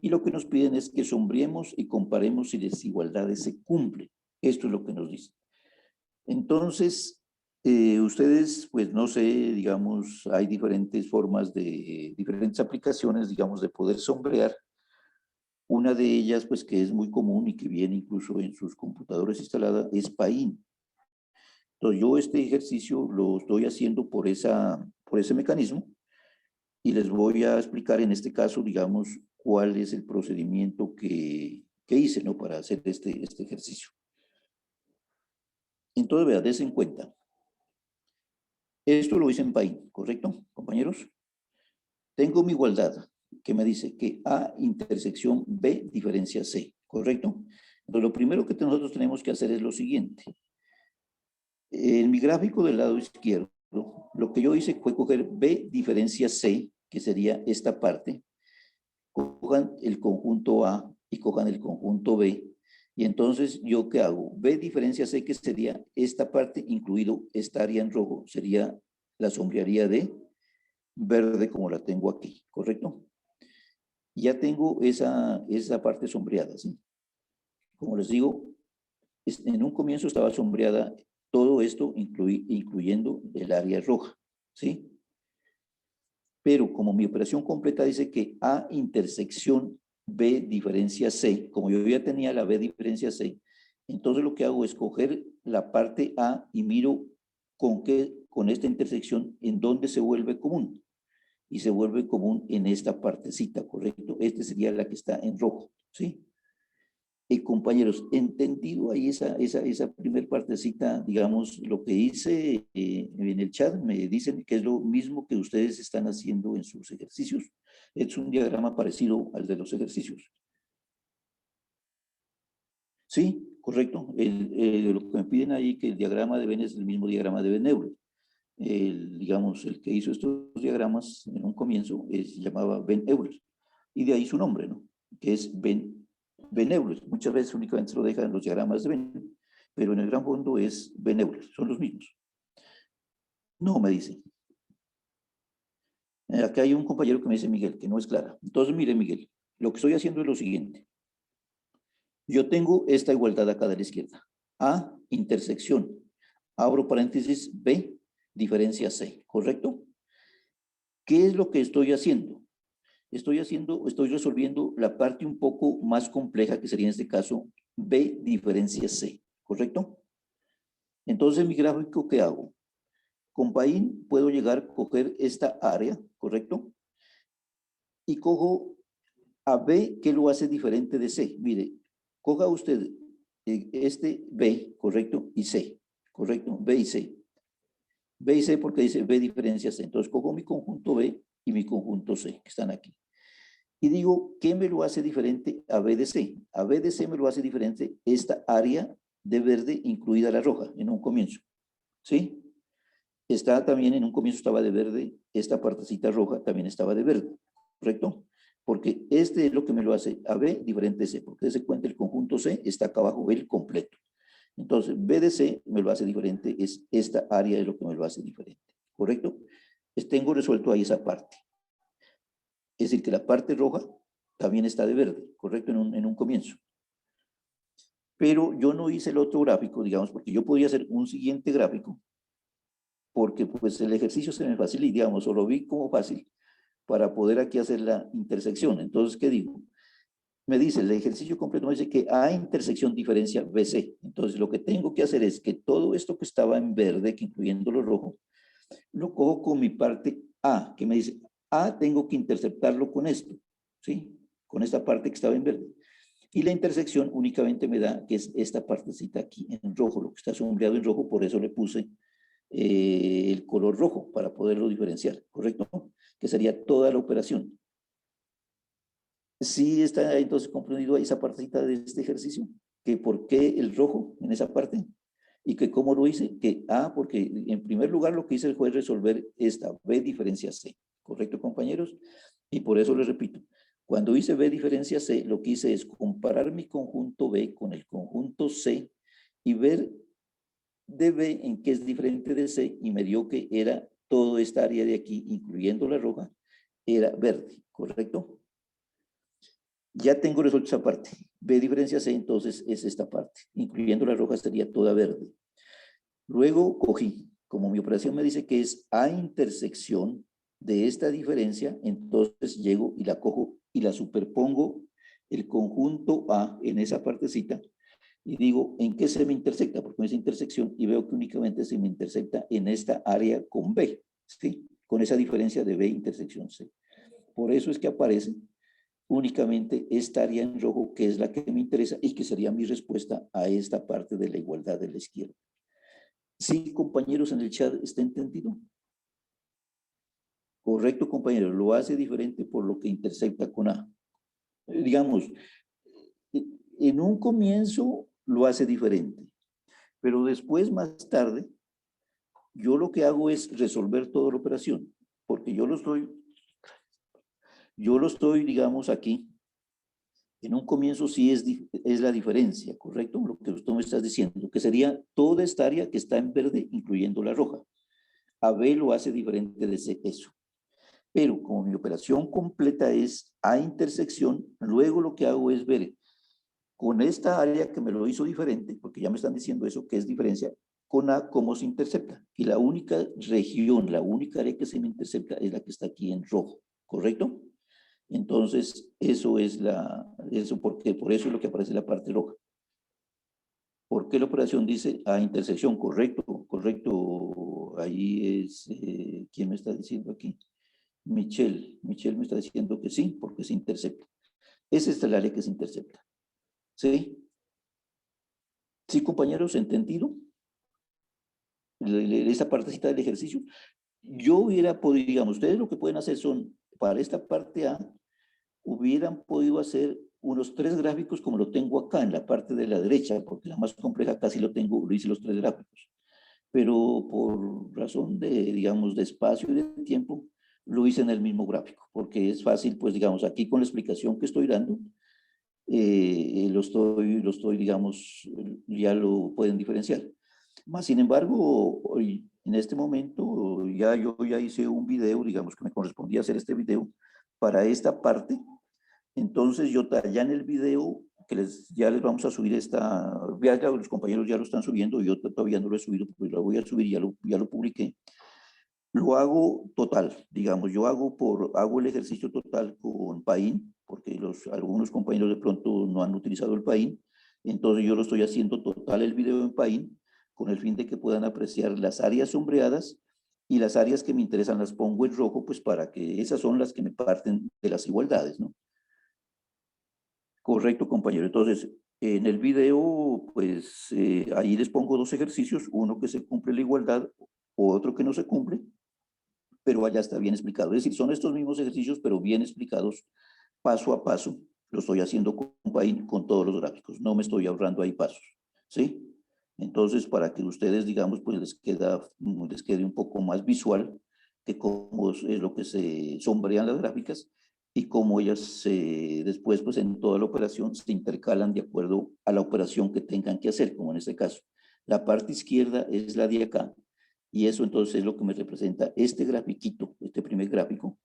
Y lo que nos piden es que sombreemos y comparemos si las desigualdades se cumplen. Esto es lo que nos dicen. Entonces, ustedes, pues no sé, digamos, hay diferentes formas diferentes aplicaciones, digamos, de poder sombrear. Una de ellas, pues que es muy común y que viene incluso en sus computadores instalada, es Paint. Entonces, yo este ejercicio lo estoy haciendo por ese mecanismo y les voy a explicar en este caso, digamos, cuál es el procedimiento que hice, ¿no? Para hacer este ejercicio. Entonces, vea, des en cuenta. Esto lo hice en Paint, ¿correcto, compañeros? Tengo mi igualdad que me dice que A intersección B diferencia C, ¿correcto? Entonces, lo primero que nosotros tenemos que hacer es lo siguiente. En mi gráfico del lado izquierdo, lo que yo hice fue coger B diferencia C, que sería esta parte, cojan el conjunto A y cojan el conjunto B, y entonces, ¿yo qué hago? B diferencia C, que sería esta parte, incluido esta área en rojo, sería la sombrearía de verde como la tengo aquí, ¿correcto? Ya tengo esa parte sombreada, ¿sí? Como les digo, en un comienzo estaba sombreada todo esto, incluyendo el área roja, ¿sí? Pero como mi operación completa dice que A intersección B diferencia C, como yo ya tenía la B diferencia C, entonces lo que hago es coger la parte A y miro con esta intersección en dónde se vuelve común. Y se vuelve común en esta partecita, ¿correcto? Esta sería la que está en rojo, ¿sí? Compañeros, entendido ahí esa primer partecita, digamos, lo que hice en el chat, me dicen que es lo mismo que ustedes están haciendo en sus ejercicios. Es un diagrama parecido al de los ejercicios. Sí, correcto. Lo que me piden ahí, que el diagrama de Venn es el mismo diagrama de Venn-Euler. Digamos, el que hizo estos diagramas en un comienzo se llamaba Venn-Euler. Y de ahí su nombre, ¿no? Que es Venn-Euler. Muchas veces únicamente se lo dejan los diagramas de Venn, pero en el gran fondo es Venn-Euler, son los mismos. No, me dice. Acá hay un compañero que me dice Miguel, que no es clara. Entonces, mire, Miguel, lo que estoy haciendo es lo siguiente. Yo tengo esta igualdad acá de la izquierda. A, intersección. Abro paréntesis, B, diferencia C, ¿correcto? ¿Qué es lo que estoy haciendo? Estoy resolviendo la parte un poco más compleja, que sería en este caso B diferencia C, ¿correcto? Entonces, mi gráfico, ¿qué hago? Con Paint puedo llegar a coger esta área, ¿correcto? Y cojo a B, ¿qué lo hace diferente de C? Mire, coja usted este B, ¿correcto? Y C, ¿correcto? B y C. B y C porque dice B diferencia C. Entonces, cojo mi conjunto B y mi conjunto C, que están aquí. Y digo, ¿qué me lo hace diferente a B de C? A B de C me lo hace diferente esta área de verde, incluida la roja, en un comienzo. ¿Sí? Está también, en un comienzo estaba de verde, esta partecita roja también estaba de verde, ¿correcto? Porque este es lo que me lo hace a B diferente de C, porque se cuenta el conjunto C, está acá abajo el completo. Entonces, B de C me lo hace diferente, es esta área de lo que me lo hace diferente, ¿correcto? Tengo resuelto ahí esa parte. Es decir, que la parte roja también está de verde, ¿correcto? En un comienzo. Pero yo no hice el otro gráfico, digamos, porque yo podía hacer un siguiente gráfico, porque pues el ejercicio se me facilita, digamos, o lo vi como fácil, para poder aquí hacer la intersección. Entonces, ¿qué digo? Me dice, el ejercicio completo me dice que A intersección diferencia BC. Entonces, lo que tengo que hacer es que todo esto que estaba en verde, que incluyendo lo rojo, lo cojo con mi parte A, que me dice, A tengo que interceptarlo con esto, ¿sí? Con esta parte que estaba en verde. Y la intersección únicamente me da que es esta partecita aquí en rojo, lo que está sombreado en rojo, por eso le puse el color rojo para poderlo diferenciar, ¿correcto? Que sería toda la operación. Sí está entonces comprendido esa partecita de este ejercicio, que por qué el rojo en esa parte y que cómo lo hice, que porque en primer lugar lo que hice fue resolver esta B diferencia C, ¿correcto, compañeros? Y por eso les repito, cuando hice B diferencia C, lo que hice es comparar mi conjunto B con el conjunto C y ver de B en qué es diferente de C y me dio que era toda esta área de aquí, incluyendo la roja, era verde, ¿correcto? Ya tengo resuelto esa parte. B diferencia C, entonces es esta parte, incluyendo la roja sería toda verde. Luego cogí, como mi operación me dice que es A intersección de esta diferencia, entonces llego y la cojo y la superpongo el conjunto A en esa partecita y digo, ¿en qué se me intersecta? Porque con esa intersección y veo que únicamente se me intersecta en esta área con B, ¿sí? Con esa diferencia de B intersección C. Por eso es que aparece únicamente esta área en rojo, que es la que me interesa y que sería mi respuesta a esta parte de la igualdad de la izquierda. Sí, compañeros, en el chat, ¿está entendido? Correcto, compañeros, lo hace diferente por lo que intersecta con A. Digamos, en un comienzo lo hace diferente, pero después, más tarde, yo lo que hago es resolver toda la operación, porque yo lo estoy, digamos, aquí. En un comienzo sí es la diferencia, ¿correcto? Lo que tú me estás diciendo, que sería toda esta área que está en verde, incluyendo la roja. A B lo hace diferente de eso. Pero como mi operación completa es A intersección, luego lo que hago es ver con esta área que me lo hizo diferente, porque ya me están diciendo eso, que es diferencia, con A cómo se intercepta. Y la única región, la única área que se me intercepta es la que está aquí en rojo, ¿correcto? Entonces, eso es por eso es lo que aparece en la parte roja. ¿Por qué la operación dice A intersección? Correcto, correcto. Ahí es, ¿quién me está diciendo aquí? Michelle me está diciendo que sí, porque se intercepta. Ese es el área que se intercepta. ¿Sí? ¿Sí, compañeros? ¿Entendido? Esta partecita del ejercicio. Yo hubiera podido, digamos, ustedes lo que pueden hacer son, para esta parte A, hubieran podido hacer unos 3 gráficos como lo tengo acá en la parte de la derecha, porque la más compleja casi lo hice los 3 gráficos. Pero por razón de, digamos, de espacio y de tiempo, lo hice en el mismo gráfico, porque es fácil, pues, digamos, aquí con la explicación que estoy dando, lo estoy, digamos, ya lo pueden diferenciar. Más sin embargo, hoy, en este momento, yo ya hice un video, digamos, que me correspondía hacer este video para esta parte. Entonces, ya en el video, que ya les vamos a subir ya los compañeros ya lo están subiendo, yo todavía no lo he subido, porque lo voy a subir, ya lo publiqué. Lo hago total, digamos, yo hago el ejercicio total con Paint, porque algunos compañeros de pronto no han utilizado el Paint, entonces yo lo estoy haciendo total el video en Paint, con el fin de que puedan apreciar las áreas sombreadas y las áreas que me interesan las pongo en rojo, pues para que esas son las que me parten de las igualdades, ¿no? Correcto, compañero. Entonces, en el video, pues ahí les pongo 2 ejercicios, uno que se cumple la igualdad, otro que no se cumple, pero allá está bien explicado. Es decir, son estos mismos ejercicios, pero bien explicados paso a paso. Lo estoy haciendo con todos los gráficos, no me estoy ahorrando ahí pasos, ¿sí? Entonces, para que ustedes, digamos, pues les quede un poco más visual de cómo es lo que se sombrean las gráficas y cómo ellas después, pues en toda la operación, se intercalan de acuerdo a la operación que tengan que hacer, como en este caso. La parte izquierda es la de acá, y eso entonces es lo que me representa este grafiquito, este primer gráfico,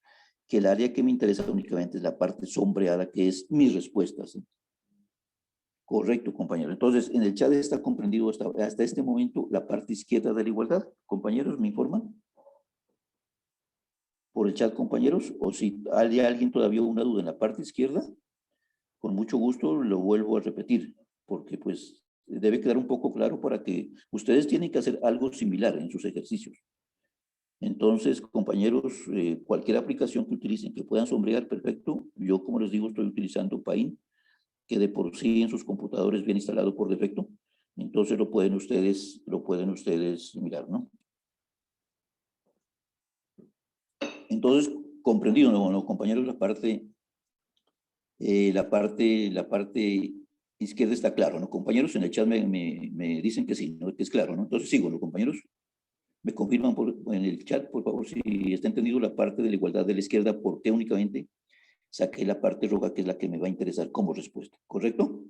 que el área que me interesa únicamente es la parte sombreada, que es mis respuestas, ¿sí? Correcto, compañero. Entonces, en el chat está comprendido hasta este momento la parte izquierda de la igualdad. Compañeros, ¿me informan? Por el chat, compañeros, o si hay alguien todavía una duda en la parte izquierda, con mucho gusto lo vuelvo a repetir, porque pues debe quedar un poco claro para que ustedes tienen que hacer algo similar en sus ejercicios. Entonces, compañeros, cualquier aplicación que utilicen que puedan sombrear, perfecto. Yo, como les digo, estoy utilizando Paint que de por sí en sus computadores viene instalado por defecto. Entonces lo pueden ustedes mirar, ¿no? Entonces, comprendido, ¿no, compañeros? La parte izquierda está claro, ¿no? Compañeros, en el chat me dicen que sí, ¿no? Que es claro, ¿no? Entonces sigo, ¿no, compañeros? Me confirman en el chat, por favor, si está entendido la parte de la igualdad de la izquierda, ¿por qué únicamente saqué la parte roja, que es la que me va a interesar como respuesta? ¿Correcto?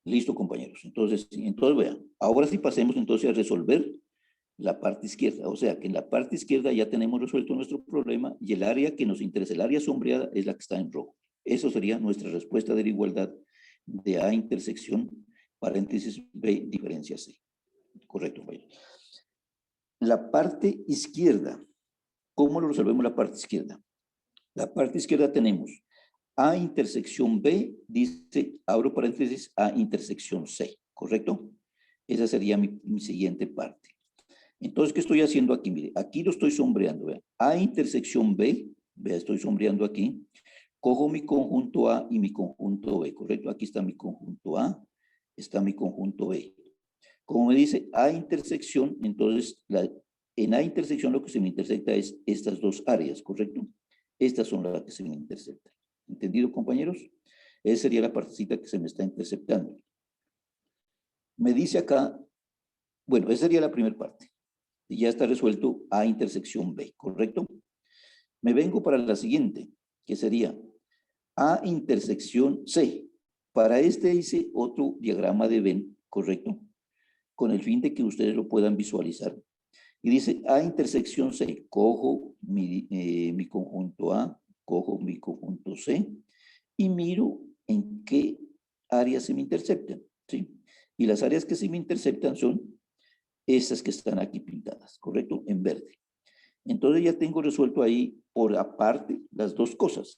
Listo, compañeros. Entonces vean, ahora sí pasemos entonces a resolver la parte izquierda. O sea, que en la parte izquierda ya tenemos resuelto nuestro problema y el área que nos interesa, el área sombreada, es la que está en rojo. Eso sería nuestra respuesta de la igualdad de A intersección, paréntesis, B diferencia C. Correcto, compañeros. La parte izquierda, ¿cómo lo resolvemos la parte izquierda? La parte izquierda tenemos A intersección B, dice, abro paréntesis, A intersección C, ¿correcto? Esa sería mi siguiente parte. Entonces, ¿qué estoy haciendo aquí? Mire, aquí lo estoy sombreando, ¿vea? A intersección B, vea, estoy sombreando aquí. Cojo mi conjunto A y mi conjunto B, ¿correcto? Aquí está mi conjunto A, está mi conjunto B. Como me dice A intersección, entonces en A intersección lo que se me intersecta es estas dos áreas, ¿correcto? Estas son las que se me intersectan. ¿Entendido, compañeros? Esa sería la partecita que se me está interceptando. Me dice acá, bueno, esa sería la primera parte. Y ya está resuelto A intersección B, ¿correcto? Me vengo para la siguiente, que sería A intersección C. Para este hice otro diagrama de Venn, ¿correcto? Con el fin de que ustedes lo puedan visualizar. Y dice A intersección C, cojo mi conjunto A, cojo mi conjunto C y miro en qué áreas se me interceptan, ¿sí? Y las áreas que se me interceptan son esas que están aquí pintadas, ¿correcto? En verde. Entonces ya tengo resuelto ahí por aparte las dos cosas.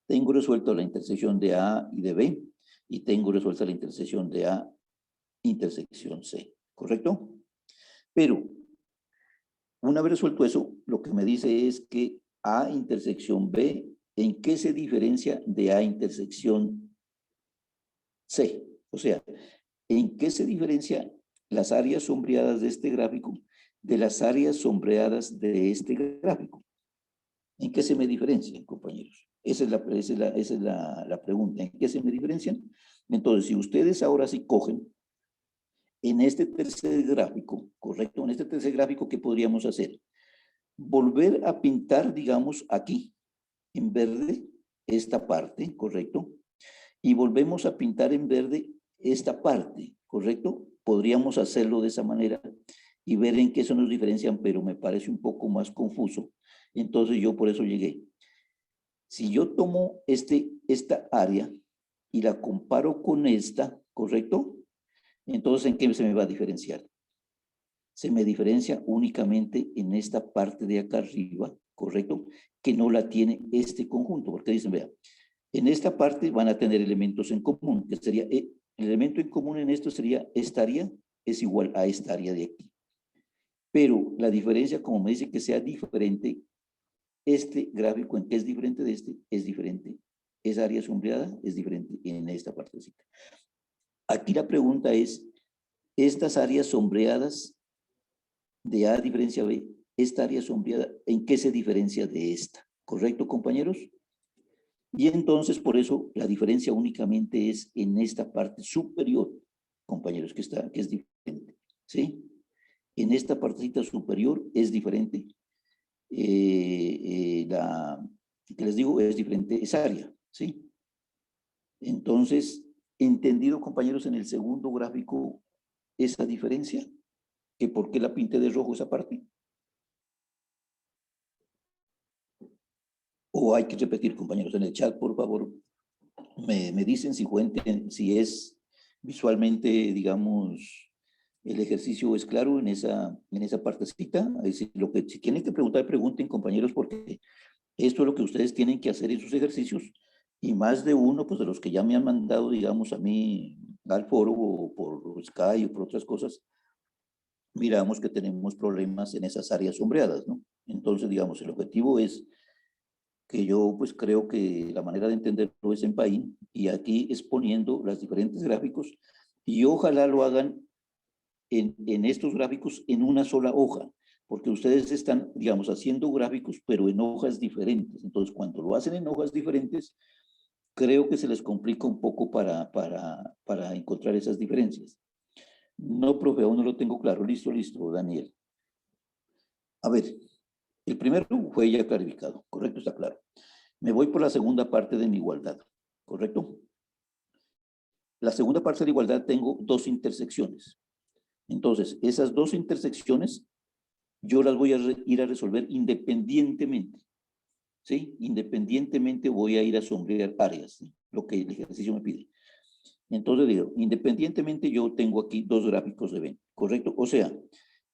Tengo resuelto la intersección de A y de B y tengo resuelta la intersección de A intersección C, ¿correcto? Pero una vez resuelto eso, lo que me dice es que A intersección B, ¿en qué se diferencia de A intersección C? O sea, ¿en qué se diferencia las áreas sombreadas de este gráfico de las áreas sombreadas de este gráfico? ¿En qué se me diferencian, compañeros? Esa es la pregunta. ¿En qué se me diferencian? Entonces, si ustedes ahora sí cogen en este tercer gráfico, ¿correcto? En este tercer gráfico, ¿qué podríamos hacer? Volver a pintar, digamos, aquí, en verde, esta parte, ¿correcto? Y volvemos a pintar en verde esta parte, ¿correcto? Podríamos hacerlo de esa manera y ver en qué se nos diferencian, pero me parece un poco más confuso. Entonces yo por eso llegué. Si yo tomo esta área y la comparo con esta, ¿correcto? Entonces, ¿en qué se me va a diferenciar? Se me diferencia únicamente en esta parte de acá arriba, ¿correcto? Que no la tiene este conjunto, porque dicen, vean, en esta parte van a tener elementos en común, que sería, el elemento en común en esto sería, esta área es igual a esta área de aquí. Pero la diferencia, como me dice que sea diferente, este gráfico en que es diferente de este, es diferente. Esa área sombreada es diferente en esta partecita. Aquí la pregunta es, estas áreas sombreadas de A diferencia B, esta área sombreada, ¿en qué se diferencia de esta? ¿Correcto, compañeros? Y entonces, por eso, la diferencia únicamente es en esta parte superior, compañeros, que es diferente, ¿sí? En esta partecita superior es diferente. Que les digo, es diferente esa área, ¿sí? Entonces, entendido, compañeros, en el segundo gráfico, esa diferencia, que por qué la pinté de rojo esa parte. O hay que repetir, compañeros, en el chat, por favor, me dicen si es visualmente, digamos, el ejercicio es claro en esa partecita. Es decir, si tienen que preguntar, pregunten, compañeros, porque esto es lo que ustedes tienen que hacer en sus ejercicios. Y más de uno, pues de los que ya me han mandado, digamos, a mí al foro o por Skype o por otras cosas, miramos que tenemos problemas en esas áreas sombreadas, ¿no? Entonces, digamos, el objetivo es que yo pues creo que la manera de entenderlo es en Paint, y aquí exponiendo los diferentes gráficos, y ojalá lo hagan en estos gráficos en una sola hoja, porque ustedes están, digamos, haciendo gráficos, pero en hojas diferentes. Entonces, cuando lo hacen en hojas diferentes, creo que se les complica un poco para encontrar esas diferencias. No, profe, aún no lo tengo claro. Listo, listo, Daniel. A ver, el primero fue ya clarificado, correcto, está claro. Me voy por la segunda parte de mi igualdad, ¿correcto? La segunda parte de la igualdad tengo dos intersecciones. Entonces, esas dos intersecciones yo las voy a ir a resolver independientemente, ¿sí? Independientemente voy a ir a sombrear áreas, ¿sí? Lo que el ejercicio me pide. Entonces digo, independientemente yo tengo aquí dos gráficos de Venn, ¿correcto? O sea,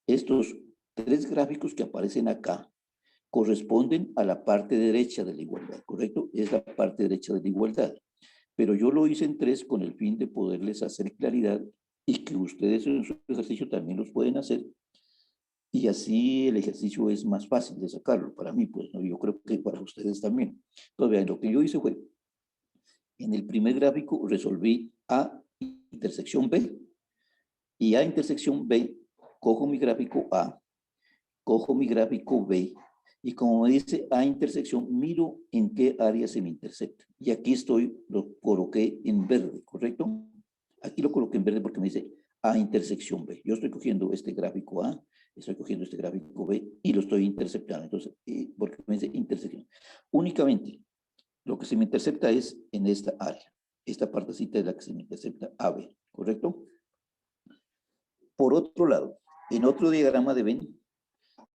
estos tres gráficos que aparecen acá corresponden a la parte derecha de la igualdad, ¿correcto? Es la parte derecha de la igualdad. Pero yo lo hice en tres con el fin de poderles hacer claridad y que ustedes en su ejercicio también los pueden hacer. Y así el ejercicio es más fácil de sacarlo para mí, pues, ¿no? Yo creo que para ustedes también. Entonces, vean, lo que yo hice fue, en el primer gráfico resolví A intersección B, y A intersección B, cojo mi gráfico A, cojo mi gráfico B, y como me dice A intersección, miro en qué área se me intersecta. Y aquí lo coloqué en verde, ¿correcto? Aquí lo coloqué en verde porque me dice A intersección B. Yo estoy cogiendo este gráfico A, estoy cogiendo este gráfico B y lo estoy interceptando. Entonces, porque me dice intersección. Únicamente lo que se me intercepta es en esta área. Esta partecita es la que se me intercepta AB, ¿correcto? Por otro lado, en otro diagrama de Venn,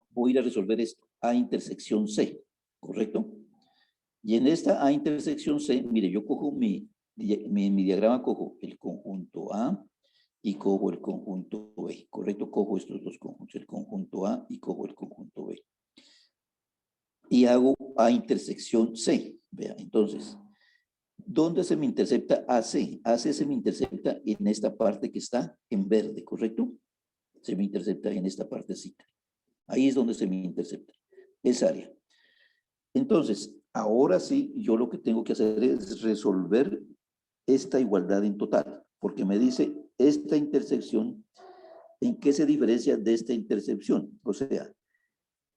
voy a ir a resolver esto, A intersección C, ¿correcto? Y en esta A intersección C, mire, yo cojo mi diagrama, cojo el conjunto A y cojo el conjunto B, ¿correcto? Cojo estos dos conjuntos, el conjunto A y cojo el conjunto B. Y hago A intersección C, vea, entonces, ¿dónde se me intercepta AC? AC se me intercepta en esta parte que está en verde, ¿correcto? Se me intercepta en esta partecita. Ahí es donde se me intercepta, esa área. Entonces, ahora sí, yo lo que tengo que hacer es resolver esta igualdad en total, porque me dice esta intersección, ¿en qué se diferencia de esta intersección? O sea,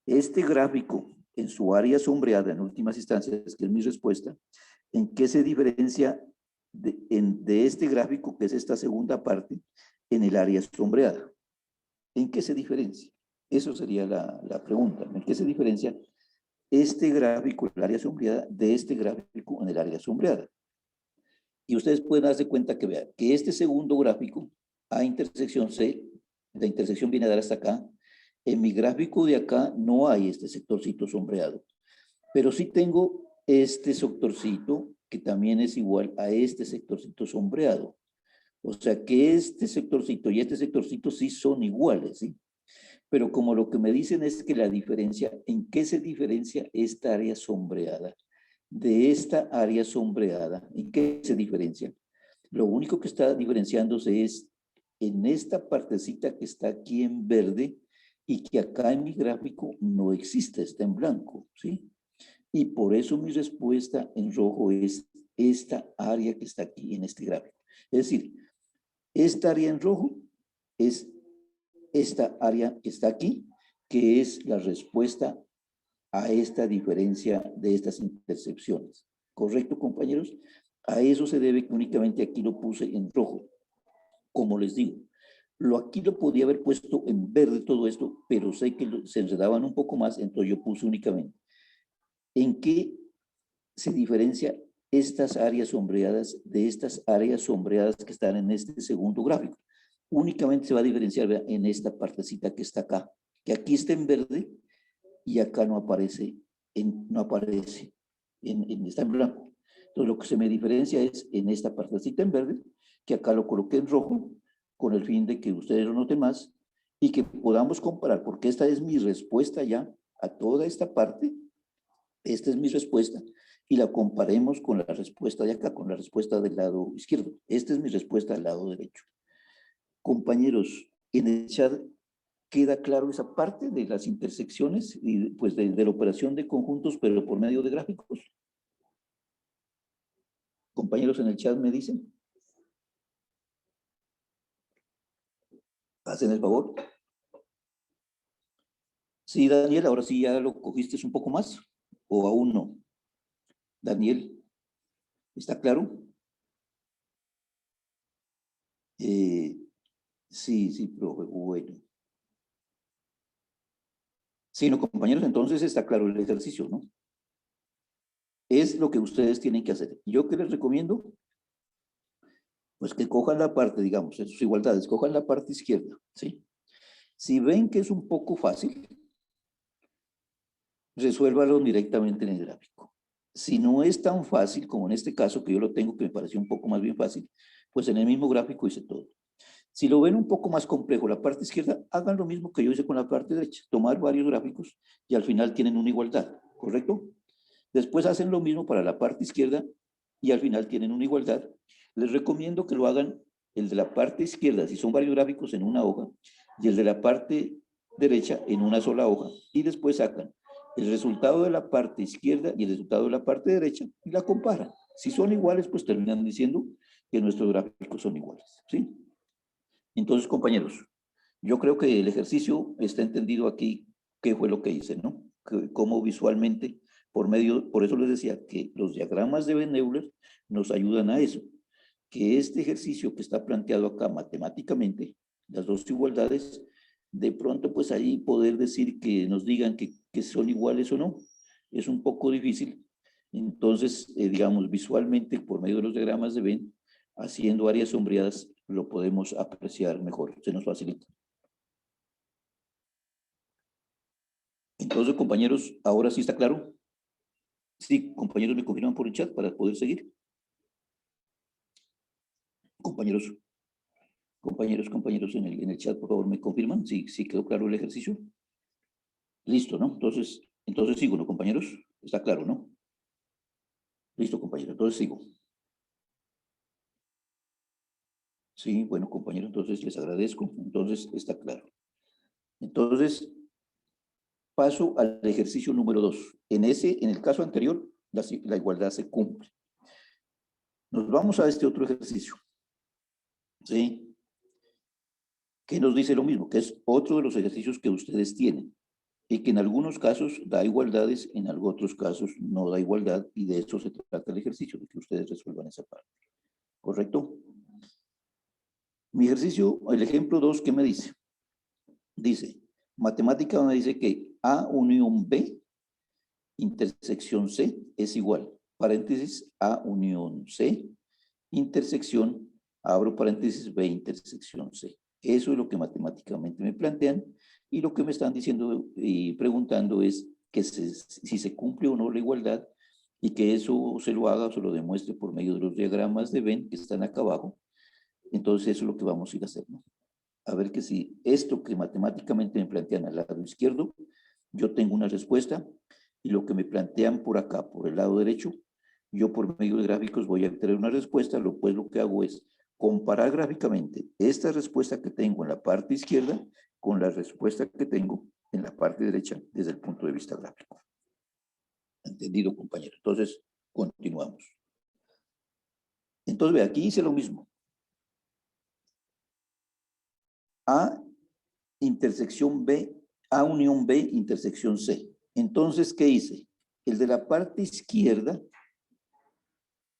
este gráfico en su área sombreada en últimas instancias, que es mi respuesta, ¿en qué se diferencia de este gráfico, que es esta segunda parte, en el área sombreada? ¿En qué se diferencia? Eso sería la pregunta. ¿En qué se diferencia este gráfico, el área sombreada, de este gráfico en el área sombreada? Y ustedes pueden darse cuenta que vean que este segundo gráfico, A intersección C, la intersección viene a dar hasta acá. En mi gráfico de acá no hay este sectorcito sombreado, pero sí tengo este sectorcito que también es igual a este sectorcito sombreado. O sea que este sectorcito y este sectorcito sí son iguales, ¿sí? Pero como lo que me dicen es que la diferencia, ¿en qué se diferencia esta área sombreada de esta área sombreada? ¿En qué se diferencia? Lo único que está diferenciándose es en esta partecita que está aquí en verde y que acá en mi gráfico no existe, está en blanco, ¿sí? Y por eso mi respuesta en rojo es esta área que está aquí en este gráfico. Es decir, esta área en rojo es esta área que está aquí, que es la respuesta a esta diferencia de estas intercepciones. ¿Correcto, compañeros? A eso se debe que únicamente aquí lo puse en rojo. Como les digo, aquí lo podía haber puesto en verde todo esto, pero sé que se enredaban un poco más, entonces yo puse únicamente. ¿En qué se diferencia estas áreas sombreadas de estas áreas sombreadas que están en este segundo gráfico? Únicamente se va a diferenciar en esta partecita que está acá, que aquí está en verde y acá no aparece, está en blanco. Entonces lo que se me diferencia es en esta partecita en verde, que acá lo coloqué en rojo, con el fin de que ustedes lo noten más y que podamos comparar, porque esta es mi respuesta ya a toda esta parte. Esta es mi respuesta y la comparemos con la respuesta de acá, con la respuesta del lado izquierdo. Esta es mi respuesta al lado derecho. Compañeros, en el chat ¿Queda claro esa parte de las intersecciones y pues de la operación de conjuntos, pero por medio de gráficos? Compañeros en el chat me dicen. Hacen el favor. Sí, Daniel, ahora sí ya lo cogiste un poco más, o aún no. Daniel, ¿está claro? Sí, profe, bueno. Sí, no, compañeros, entonces está claro el ejercicio, ¿no? Es lo que ustedes tienen que hacer. Yo que les recomiendo, pues que cojan la parte, digamos, en sus igualdades, cojan la parte izquierda, ¿sí? Si ven que es un poco fácil, resuélvalo directamente en el gráfico. Si no es tan fácil, como en este caso, que yo lo tengo, que me pareció un poco más bien fácil, pues en el mismo gráfico hice todo. Si lo ven un poco más complejo, la parte izquierda, hagan lo mismo que yo hice con la parte derecha, tomar varios gráficos y al final tienen una igualdad, ¿correcto? Después hacen lo mismo para la parte izquierda y al final tienen una igualdad. Les recomiendo que lo hagan el de la parte izquierda, si son varios gráficos en una hoja, y el de la parte derecha en una sola hoja, y después sacan el resultado de la parte izquierda y el resultado de la parte derecha y la comparan. Si son iguales, pues terminan diciendo que nuestros gráficos son iguales, ¿sí? Entonces, compañeros, yo creo que el ejercicio está entendido aquí qué fue lo que hice, ¿no? Cómo visualmente, por eso les decía que los diagramas de Venn-Euler nos ayudan a eso, que este ejercicio que está planteado acá matemáticamente, las dos igualdades, de pronto pues ahí poder decir que nos digan que son iguales o no, es un poco difícil. Entonces, digamos, visualmente, por medio de los diagramas de Venn, haciendo áreas sombreadas, lo podemos apreciar mejor, se nos facilita. Entonces, compañeros, ¿ahora sí está claro? Sí, compañeros, me confirman por el chat para poder seguir. Compañeros, compañeros en el chat, por favor, ¿me confirman? Sí quedó claro el ejercicio. Listo, ¿no? Entonces sigo, ¿no, compañeros? Está claro, ¿no? Listo, compañeros, entonces sigo. Sí, bueno, compañeros, entonces les agradezco. Entonces está claro. Entonces, paso al ejercicio número 2. En el caso anterior, la igualdad se cumple. Nos vamos a este otro ejercicio. ¿Sí? Que nos dice lo mismo, que es otro de los ejercicios que ustedes tienen y que en algunos casos da igualdades, en otros casos no da igualdad, y de eso se trata el ejercicio, de que ustedes resuelvan esa parte. ¿Correcto? Mi ejercicio, el ejemplo 2, ¿qué me dice? Dice, matemática me dice que A unión B intersección C es igual, paréntesis, A unión C, intersección, abro paréntesis, B intersección C. Eso es lo que matemáticamente me plantean, y lo que me están diciendo y preguntando es que si se cumple o no la igualdad, y que eso se lo haga o se lo demuestre por medio de los diagramas de Venn que están acá abajo. Entonces eso es lo que vamos a ir a hacer, ¿no? A ver que si esto que matemáticamente me plantean al lado izquierdo, yo tengo una respuesta, y lo que me plantean por acá, por el lado derecho, yo por medio de gráficos voy a tener una respuesta, pues lo que hago es comparar gráficamente esta respuesta que tengo en la parte izquierda con la respuesta que tengo en la parte derecha desde el punto de vista gráfico. ¿Entendido, compañero? Entonces, continuamos. Entonces, ve, aquí hice lo mismo. A intersección B, A unión B intersección C. Entonces, ¿qué hice? El de la parte izquierda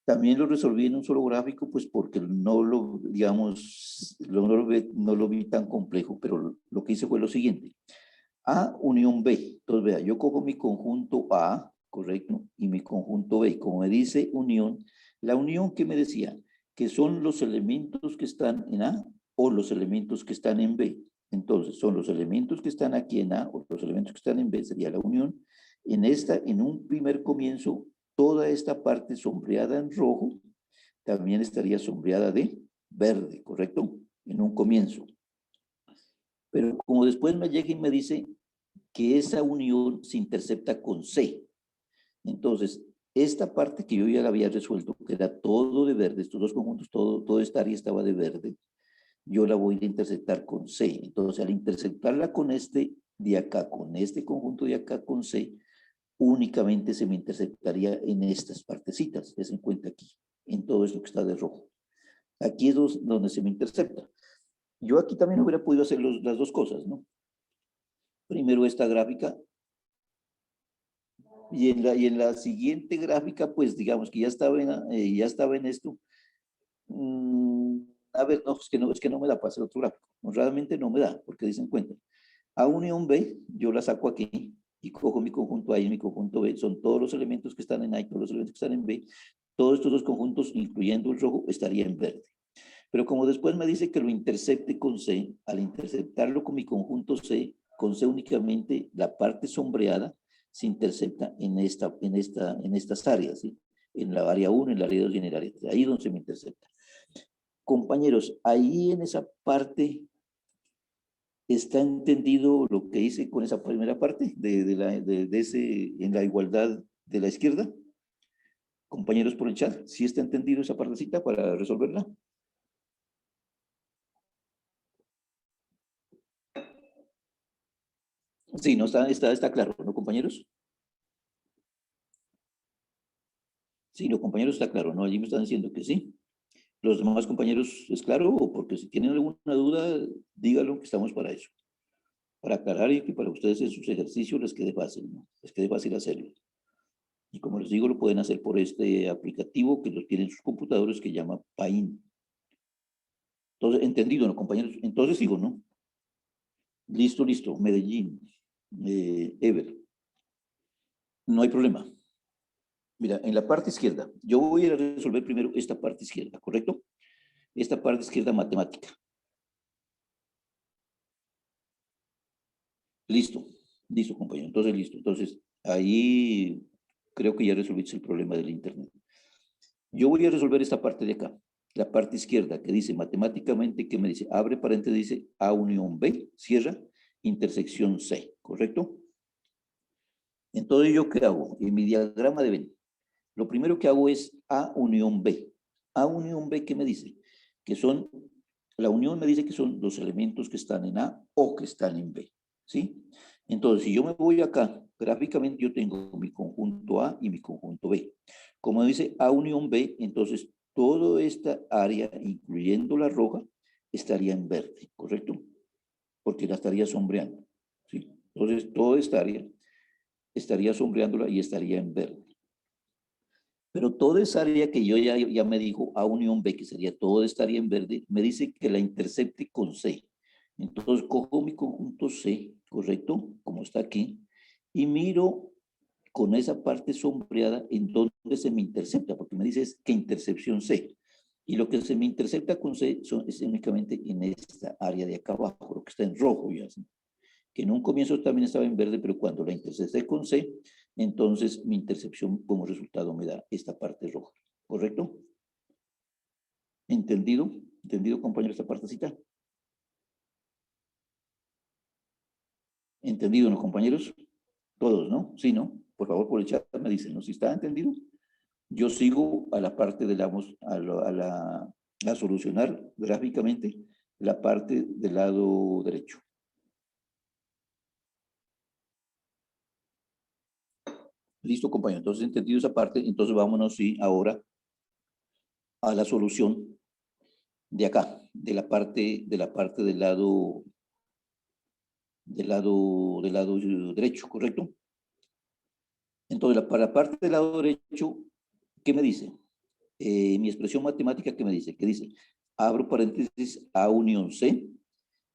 también lo resolví en un solo gráfico, pues porque no lo, digamos, no lo vi tan complejo, pero lo que hice fue lo siguiente. A unión B. Entonces, vea, yo cojo mi conjunto A, correcto, y mi conjunto B. Como me dice unión, la unión que me decía, que son los elementos que están en A o los elementos que están en B. Entonces, son los elementos que están aquí en A o los elementos que están en B, sería la unión. En un primer comienzo, toda esta parte sombreada en rojo también estaría sombreada de verde, ¿correcto? En un comienzo. Pero como después me llega y me dice que esa unión se intercepta con C. Entonces, esta parte que yo ya la había resuelto, que era todo de verde, estos dos conjuntos, toda esta área estaba de verde, yo la voy a intersectar con C. Entonces, al intersectarla con este de acá, con este conjunto de acá con C, únicamente se me intersectaría en estas partecitas. Des en cuenta aquí, en todo esto que está de rojo. Aquí es donde se me intercepta. Yo aquí también hubiera podido hacer las dos cosas, ¿no? Primero esta gráfica, y en la siguiente gráfica, pues digamos que ya estaba en esto. A ver, no, es que no me da para hacer otro gráfico. No, realmente no me da, porque dicen cuenta. A unión B, yo la saco aquí y cojo mi conjunto A y mi conjunto B. Son todos los elementos que están en A y todos los elementos que están en B. Todos estos dos conjuntos, incluyendo el rojo, estaría en verde. Pero como después me dice que lo intercepte con C, al interceptarlo con mi conjunto C, con C únicamente la parte sombreada se intercepta en estas áreas, ¿sí? En la área 1, en la área 2 y en el área 3. Ahí es donde se me intercepta. Compañeros, ahí en esa parte, ¿está entendido lo que hice con esa primera parte en la igualdad de la izquierda? Compañeros por el chat, ¿sí está entendido esa partecita para resolverla? Sí, no está claro, ¿no, compañeros? Sí, los compañeros está claro, ¿no? Allí me están diciendo que sí. Los demás compañeros, ¿es claro? Porque si tienen alguna duda, díganlo, que estamos para eso. Para aclarar y que para ustedes en sus ejercicios les quede fácil, ¿no? Les quede fácil hacerlo. Y como les digo, lo pueden hacer por este aplicativo que lo tienen sus computadores que llama Paint. Entonces, entendido, ¿no, compañeros? Entonces sigo, ¿no? Listo, listo. Medellín. Ever. No hay problema. Mira, en la parte izquierda, yo voy a resolver primero esta parte izquierda, ¿correcto? Esta parte izquierda matemática. Listo, listo, compañero. Entonces, listo. Entonces, ahí creo que ya resolviste el problema del internet. Yo voy a resolver esta parte de acá, la parte izquierda, que dice matemáticamente, que me dice, abre paréntesis, dice A unión B, cierra, intersección C, ¿correcto? Entonces, ¿yo qué hago? En mi diagrama de Venn, lo primero que hago es A unión B. A unión B, ¿qué me dice? Que son, la unión me dice que son los elementos que están en A o que están en B, ¿sí? Entonces, si yo me voy acá, gráficamente yo tengo mi conjunto A y mi conjunto B. Como dice A unión B, entonces toda esta área, incluyendo la roja, estaría en verde, ¿correcto? Porque la estaría sombreando, ¿sí? Entonces, toda esta área estaría sombreándola y estaría en verde. Pero toda esa área que yo ya me dijo A unión B, que sería todo estaría en verde, me dice que la intercepte con C. Entonces cojo mi conjunto C, ¿correcto? Como está aquí, y miro con esa parte sombreada en donde se me intercepta, porque me dice que intercepción C. Y lo que se me intercepta con C es únicamente en esta área de acá abajo, lo que está en rojo ya, ¿sí? Que en un comienzo también estaba en verde, pero cuando la intercepté con C, entonces mi intercepción como resultado me da esta parte roja, ¿correcto? ¿Entendido? ¿Entendido, compañero, esta partecita? ¿Entendido, no, compañeros? Todos, ¿no? Sí, ¿no? Por favor, por el chat me dicen, ¿no? Si está entendido, yo sigo a la parte de a solucionar gráficamente la parte del lado derecho. Listo, compañero. Entonces, entendido esa parte, entonces vámonos, sí, ahora a la solución de acá, de la parte del lado derecho, ¿correcto? Entonces, para la parte del lado derecho, ¿qué me dice? Mi expresión matemática, ¿qué me dice? Que dice, abro paréntesis A unión C,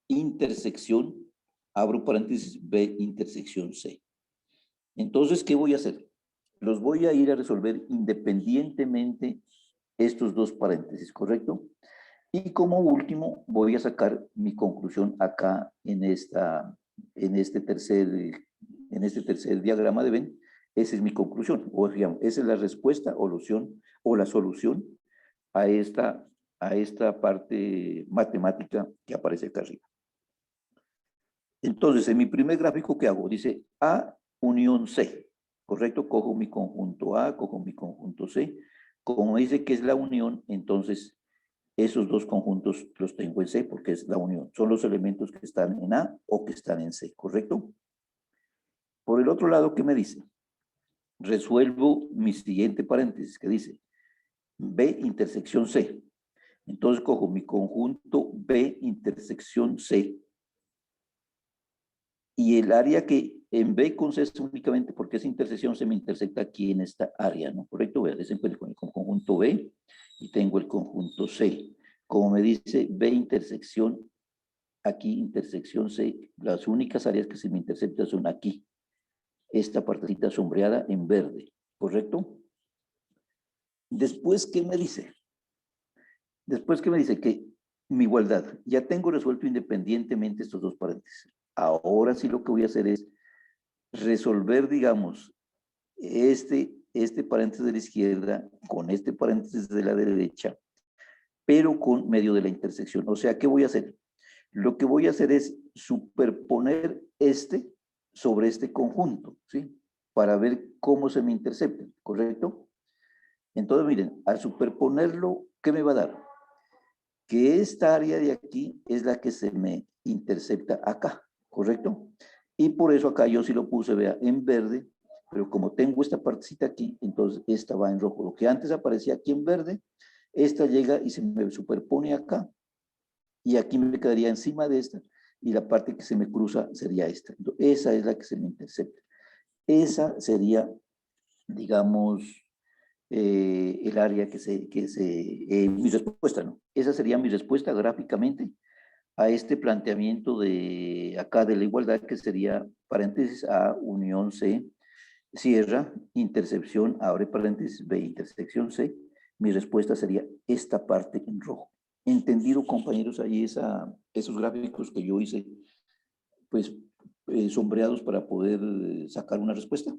intersección, abro paréntesis B, intersección C. Entonces, ¿qué voy a hacer? Los voy a ir a resolver independientemente estos dos paréntesis, ¿correcto? Y como último, voy a sacar mi conclusión acá en este tercer diagrama de Venn. Esa es mi conclusión, o digamos, esa es la respuesta o la solución a esta parte matemática que aparece acá arriba. Entonces, en mi primer gráfico, ¿qué hago? Dice A unión C, ¿correcto? Cojo mi conjunto A, cojo mi conjunto C. Como dice que es la unión, entonces esos dos conjuntos los tengo en C porque es la unión. Son los elementos que están en A o que están en C, ¿correcto? Por el otro lado, ¿qué me dice? Resuelvo mi siguiente paréntesis que dice B intersección C. Entonces cojo mi conjunto B intersección C. Y el área que en B con C es únicamente porque esa intersección se me intersecta aquí en esta área, ¿no? Correcto, vean, con el conjunto B y tengo el conjunto C. Como me dice B intersección, aquí intersección C, las únicas áreas que se me intersectan son aquí. Esta partecita sombreada en verde, ¿correcto? Después, ¿qué me dice? Después, ¿qué me dice? Que mi igualdad, ya tengo resuelto independientemente estos dos paréntesis. Ahora sí lo que voy a hacer es resolver, digamos, este paréntesis de la izquierda con este paréntesis de la derecha, pero con medio de la intersección. O sea, ¿qué voy a hacer? Lo que voy a hacer es superponer este sobre este conjunto, ¿sí? Para ver cómo se me intercepta, ¿correcto? Entonces, miren, al superponerlo, ¿qué me va a dar? Que esta área de aquí es la que se me intercepta acá, ¿correcto? Y por eso acá yo sí lo puse, vea, en verde, pero como tengo esta partecita aquí, entonces esta va en rojo. Lo que antes aparecía aquí en verde, esta llega y se me superpone acá, y aquí me quedaría encima de esta, y la parte que se me cruza sería esta. Entonces, esa es la que se me intercepta. Esa sería, digamos, el área mi respuesta, ¿no? Esa sería mi respuesta gráficamente a este planteamiento de acá de la igualdad, que sería paréntesis A, unión C, cierra, intercepción, abre paréntesis, B, intersección C. Mi respuesta sería esta parte en rojo. ¿Entendido, compañeros, ahí esos gráficos que yo hice, pues, sombreados para poder sacar una respuesta?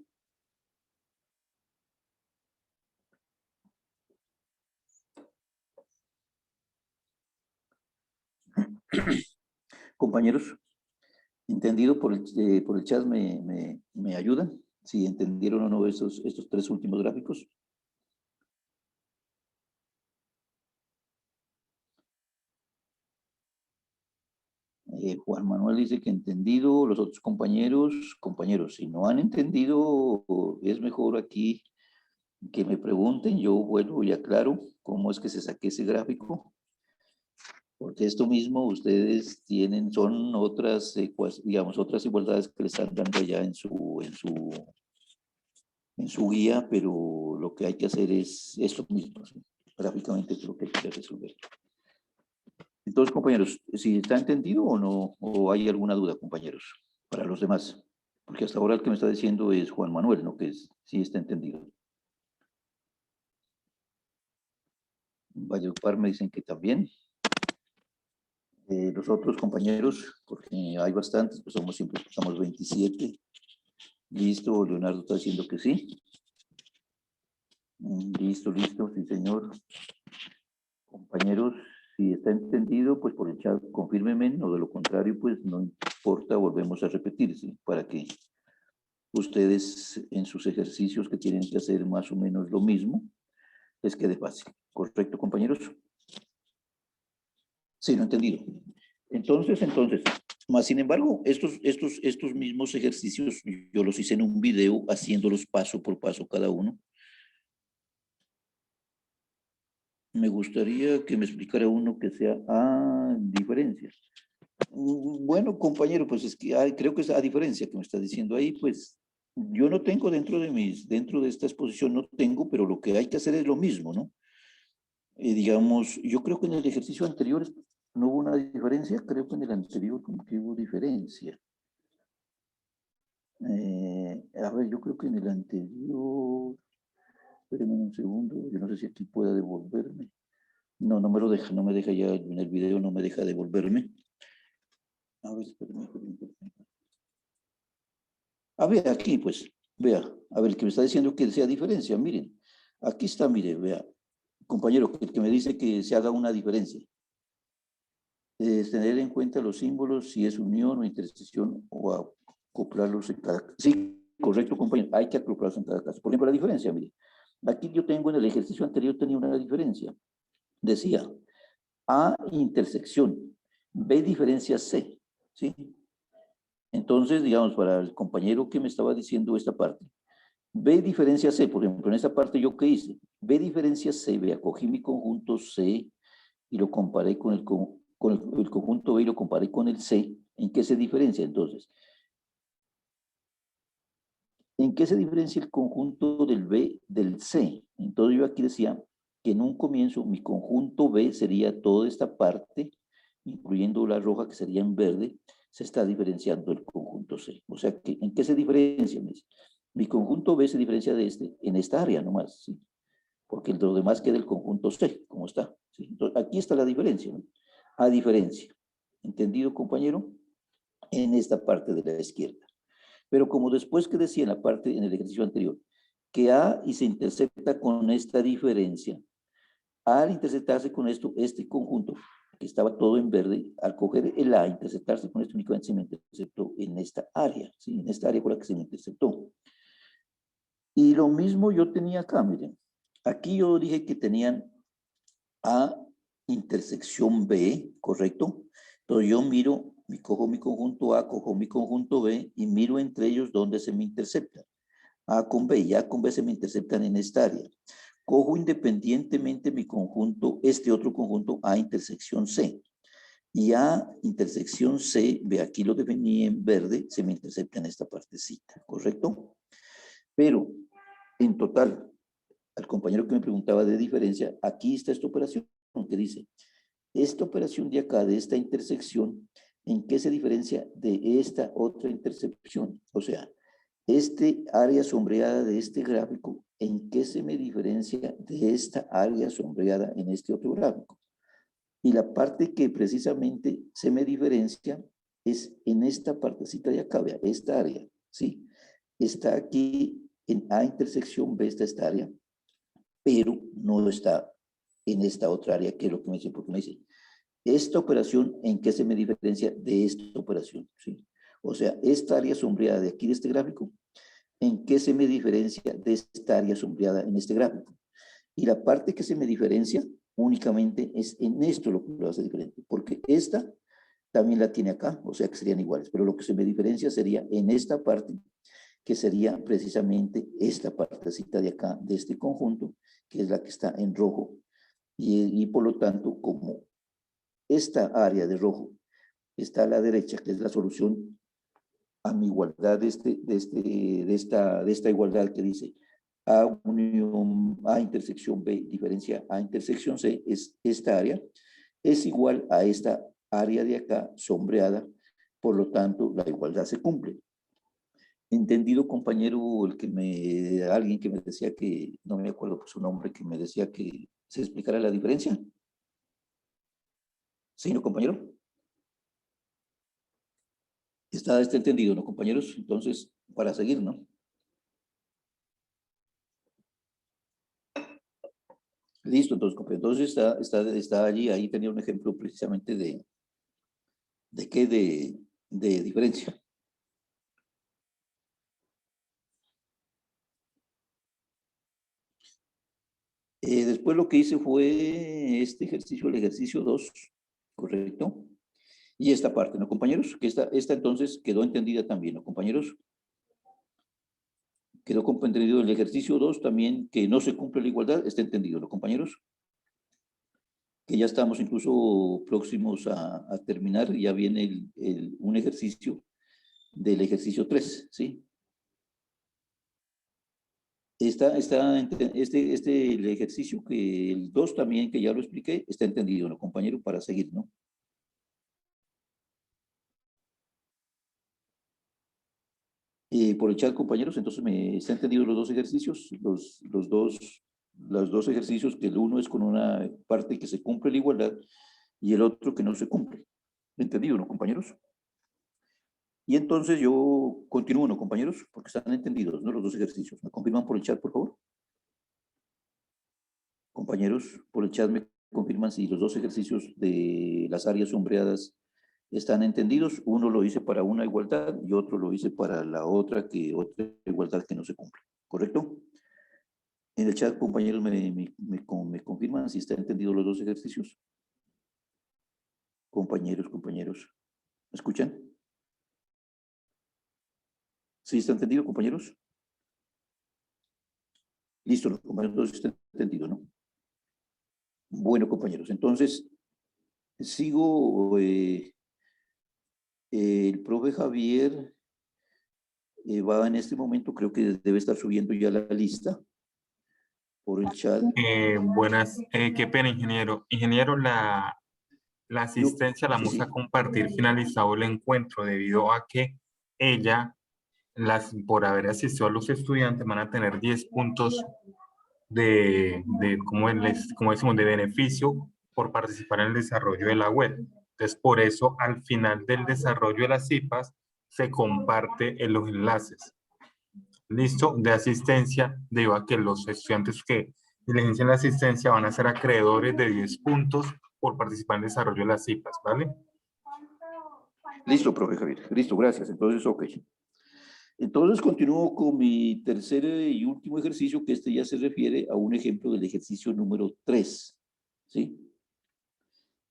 Compañeros, ¿entendido por el chat? ¿Me ayudan? Si entendieron o no estos tres últimos gráficos. Juan Manuel dice que entendido. Los otros compañeros, si no han entendido, es mejor aquí que me pregunten. Yo vuelvo y aclaro cómo es que se saque ese gráfico. Porque esto mismo ustedes tienen, son otras, digamos, otras igualdades que les están dando allá en su guía, pero lo que hay que hacer es esto mismo, ¿sí? Gráficamente es lo que hay que resolver. Entonces, compañeros, si está entendido o no, o hay alguna duda, compañeros, para los demás, porque hasta ahora el que me está diciendo es Juan Manuel, ¿no? Que sí está entendido. Valledupar me dicen que también. Los otros compañeros, porque hay bastantes, pues somos 27. Listo, Leonardo está diciendo que sí. Listo, sí señor. Compañeros, si está entendido, pues por el chat confírmeme, o de lo contrario, pues no importa, volvemos a repetir, ¿sí? Para que ustedes en sus ejercicios que tienen que hacer más o menos lo mismo, les quede fácil. ¿Correcto, compañeros? Sí, no he entendido. Entonces, más sin embargo, estos mismos ejercicios yo los hice en un video haciéndolos paso por paso cada uno. Me gustaría que me explicara uno que sea diferencias. Bueno, compañero, pues es que creo que es a diferencia que me está diciendo ahí, pues yo no tengo dentro de esta exposición no tengo, pero lo que hay que hacer es lo mismo, ¿no? Digamos, yo creo que en el ejercicio anterior no hubo una diferencia, creo que en el anterior como que hubo diferencia. A ver, yo creo que en el anterior, espérenme un segundo, yo no sé si aquí pueda devolverme. No, no me lo deja, no me deja ya en el video, no me deja devolverme. A ver, espérenme. A ver, aquí pues, vea, a ver, el que me está diciendo que sea diferencia, miren, aquí está, mire, vea, compañero, el que me dice que se haga una diferencia. Es tener en cuenta los símbolos, si es unión o intersección, o acoplarlos en cada caso. Sí, correcto, compañero, hay que acoplarlos en cada caso. Por ejemplo, la diferencia, mire, aquí yo tengo en el ejercicio anterior, tenía una diferencia. Decía, A intersección, B diferencia C, ¿sí? Entonces, digamos, para el compañero que me estaba diciendo esta parte, B diferencia C, por ejemplo, en esta parte yo qué hice, B diferencia C, vea, cogí mi conjunto C y lo comparé con el conjunto B y lo comparé con el C. ¿En qué se diferencia entonces? ¿En qué se diferencia el conjunto del B del C? Entonces yo aquí decía que en un comienzo mi conjunto B sería toda esta parte, incluyendo la roja que sería en verde, se está diferenciando el conjunto C. O sea, que, ¿en qué se diferencia? Mi conjunto B se diferencia de este en esta área nomás, ¿sí? Porque lo demás queda el conjunto C, como está. ¿Sí? Entonces, aquí está la diferencia, ¿no? A diferencia. ¿Entendido, compañero? En esta parte de la izquierda. Pero como después que decía en la parte, en el ejercicio anterior, que A y se intercepta con esta diferencia, al interceptarse con esto, este conjunto, que estaba todo en verde, al coger el A, interceptarse con esto únicamente se me interceptó en esta área, ¿sí? En esta área por la que se me interceptó. Y lo mismo yo tenía acá, miren. Aquí yo dije que tenían A intersección B, ¿correcto? Entonces yo miro, cojo mi conjunto A, cojo mi conjunto B y miro entre ellos dónde se me interceptan. A con B y A con B se me interceptan en esta área. Cojo independientemente mi conjunto, este otro conjunto A intersección C. Y A intersección C, ve aquí lo definí en verde, se me intercepta en esta partecita, ¿correcto? Pero en total, al compañero que me preguntaba de diferencia, aquí está esta operación que dice, esta operación de acá, de esta intersección, ¿en qué se diferencia de esta otra intersección? O sea, este área sombreada de este gráfico, ¿en qué se me diferencia de esta área sombreada en este otro gráfico? Y la parte que precisamente se me diferencia es en esta partecita de acá, vea, esta área, ¿sí? Está aquí en A intersección B está esta área, pero no está en esta otra área, que es lo que me dice, porque me dice, esta operación, ¿en qué se me diferencia de esta operación? ¿Sí? O sea, esta área sombreada de aquí de este gráfico, ¿en qué se me diferencia de esta área sombreada en este gráfico? Y la parte que se me diferencia únicamente es en esto lo que lo hace diferente, porque esta también la tiene acá, o sea que serían iguales, pero lo que se me diferencia sería en esta parte, que sería precisamente esta partecita de acá, de este conjunto, que es la que está en rojo, y por lo tanto, como esta área de rojo está a la derecha, que es la solución a mi igualdad de esta igualdad que dice A unión A intersección B diferencia A intersección C, es esta área, es igual a esta área de acá sombreada, por lo tanto la igualdad se cumple. Entendido, compañero, alguien que me decía que, no me acuerdo por su nombre, que me decía que se explicara la diferencia. ¿Sí, no, compañero? Está entendido, ¿no, compañeros? Entonces, para seguir, ¿no? Listo, entonces, compañero. Entonces está allí, ahí tenía un ejemplo precisamente de qué de diferencia. Después lo que hice fue este ejercicio, el ejercicio 2, ¿correcto? Y esta parte, ¿no, compañeros? Que esta entonces quedó entendida también, ¿no, compañeros? Quedó comprendido el ejercicio 2 también, que no se cumple la igualdad, está entendido, ¿no, compañeros? Que ya estamos incluso próximos a terminar, ya viene un ejercicio del ejercicio 3, ¿sí? El ejercicio que el 2 también, que ya lo expliqué, está entendido, ¿no, compañero? Para seguir, ¿no? Por el chat, compañeros, entonces me está entendido los dos ejercicios, los dos ejercicios, que el uno es con una parte que se cumple la igualdad y el otro que no se cumple. ¿Entendido, no, compañeros? Y entonces yo continúo, ¿no, compañeros? Porque están entendidos, ¿no? Los dos ejercicios. ¿Me confirman por el chat, por favor? Compañeros, por el chat me confirman si los dos ejercicios de las áreas sombreadas están entendidos. Uno lo hice para una igualdad y otro lo hice para la otra igualdad que no se cumple. ¿Correcto? En el chat, compañeros, me confirman si están entendidos los dos ejercicios. Compañeros. ¿Me escuchan? ¿Sí está entendido, compañeros? Listo, los compañeros están entendido, ¿no? Bueno, compañeros, entonces sigo. El profe Javier va en este momento, creo que debe estar subiendo ya la lista por el chat. Buenas, qué pena, ingeniero. Ingeniero, la asistencia la vamos a compartir finalizado el encuentro debido a que ella, por haber asistido a los estudiantes, van a tener 10 puntos como decimos, de beneficio por participar en el desarrollo de la web. Entonces, por eso, al final del desarrollo de las CIPAS, se comparte en los enlaces. Listo, de asistencia, debido a que los estudiantes que diligencian la asistencia van a ser acreedores de 10 puntos por participar en el desarrollo de las CIPAS, ¿vale? Listo, profe Javier. Listo, gracias. Entonces, ok. Entonces, continúo con mi tercer y último ejercicio, que este ya se refiere a un ejemplo del ejercicio número 3. ¿Sí?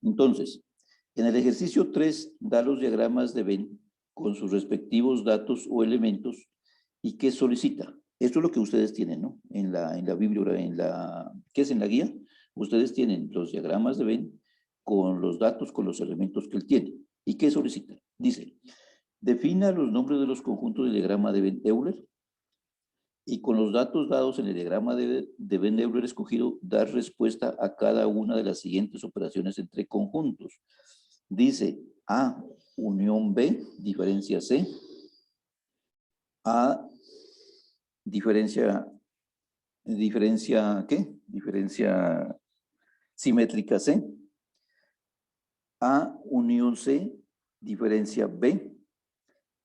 Entonces, en el ejercicio 3 da los diagramas de Venn con sus respectivos datos o elementos y qué solicita. Esto es lo que ustedes tienen, ¿no? En la Biblia, ¿qué es en la guía? Ustedes tienen los diagramas de Venn con los datos, con los elementos que él tiene. ¿Y qué solicita? Dice, defina los nombres de los conjuntos del diagrama de Venn-Euler y con los datos dados en el diagrama de Venn-Euler escogido, dar respuesta a cada una de las siguientes operaciones entre conjuntos. Dice A unión B, diferencia C. A diferencia ¿qué? Diferencia simétrica C. A unión C, diferencia B.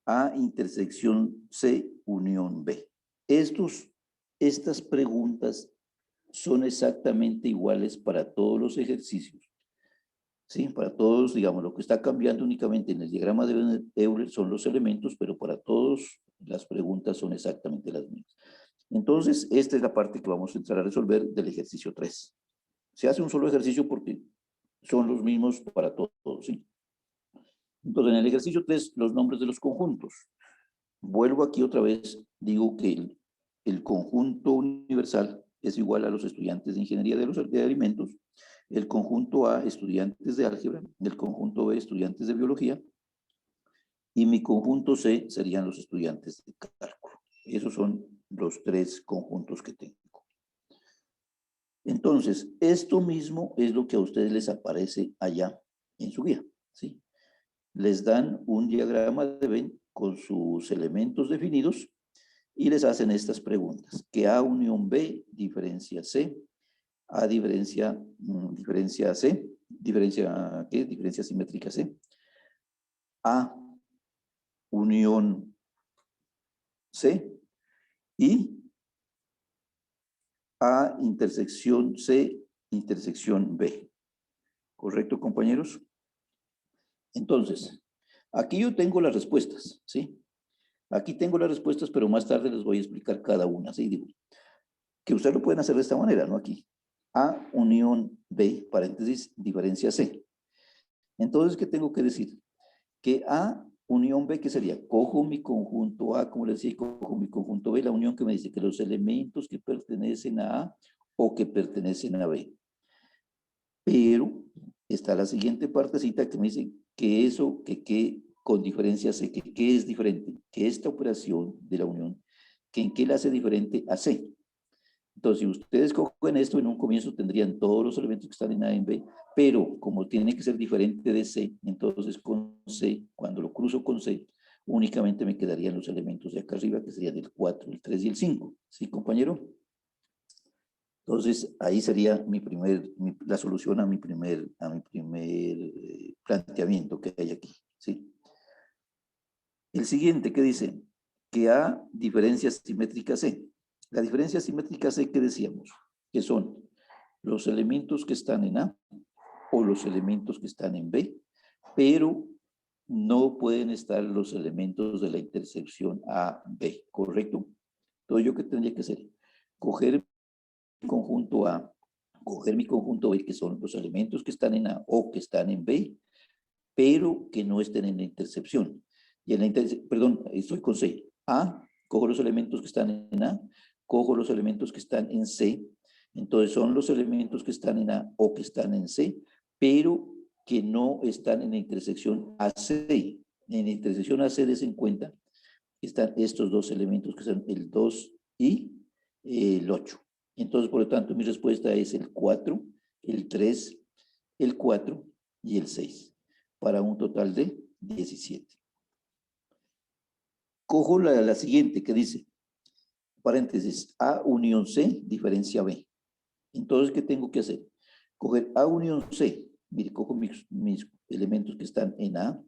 A intersección C, unión B. Estas preguntas son exactamente iguales para todos los ejercicios. Sí, para todos, digamos, lo que está cambiando únicamente en el diagrama de Euler son los elementos, pero para todos las preguntas son exactamente las mismas. Entonces, esta es la parte que vamos a entrar a resolver del ejercicio 3. Se hace un solo ejercicio porque son los mismos para todos, ¿sí? Entonces, en el ejercicio 3, los nombres de los conjuntos. Vuelvo aquí otra vez, digo que el conjunto universal es igual a los estudiantes de ingeniería de alimentos, el conjunto A, estudiantes de álgebra, el conjunto B, estudiantes de biología, y mi conjunto C serían los estudiantes de cálculo. Esos son los tres conjuntos que tengo. Entonces, esto mismo es lo que a ustedes les aparece allá en su guía, ¿sí? Les dan un diagrama de Venn con sus elementos definidos y les hacen estas preguntas. Que A unión B diferencia C, A diferencia C, diferencia ¿qué? Diferencia simétrica C. A unión C y A intersección C, intersección B. ¿Correcto, compañeros? Entonces, aquí yo tengo las respuestas, ¿sí? Aquí tengo las respuestas, pero más tarde les voy a explicar cada una, ¿sí? Digo, que ustedes lo pueden hacer de esta manera, ¿no? Aquí. A unión B, paréntesis, diferencia C. Entonces, ¿qué tengo que decir? Que A unión B, ¿qué sería? Cojo mi conjunto A, como les decía, y cojo mi conjunto B, la unión que me dice que los elementos que pertenecen a A o que pertenecen a B. Pero está la siguiente partecita que me dice que eso, que con diferencia C, que es diferente, que esta operación de la unión, que en qué la hace diferente a C. Entonces, si ustedes cogen esto, en un comienzo tendrían todos los elementos que están en A y en B, pero como tiene que ser diferente de C, entonces con C, cuando lo cruzo con C, únicamente me quedarían los elementos de acá arriba, que serían el 4, el 3 y el 5. ¿Sí, compañero? Entonces, ahí sería la solución a mi primer planteamiento que hay aquí. ¿Sí? El siguiente, ¿qué dice? Que A diferencia simétrica C. La diferencia simétrica C, ¿qué decíamos? Que son los elementos que están en A o los elementos que están en B, pero no pueden estar los elementos de la intersección A-B, ¿correcto? Entonces, ¿yo qué tendría que hacer? Coger mi conjunto A, coger mi conjunto B, que son los elementos que están en A o que están en B, pero que no estén en la intersección. Y en la perdón, estoy con C. A, cojo los elementos que están en A, cojo los elementos que están en C. Entonces son los elementos que están en A o que están en C, pero que no están en la intersección AC. En la intersección AC, des en cuenta, están estos dos elementos que son el 2 y el 8. Entonces, por lo tanto, mi respuesta es el 4, el 3, el 4 y el 6, para un total de 17. Cojo la siguiente que dice, paréntesis, A unión C, diferencia B. Entonces, ¿qué tengo que hacer? Coger A unión C, mire, cojo mis elementos que están en A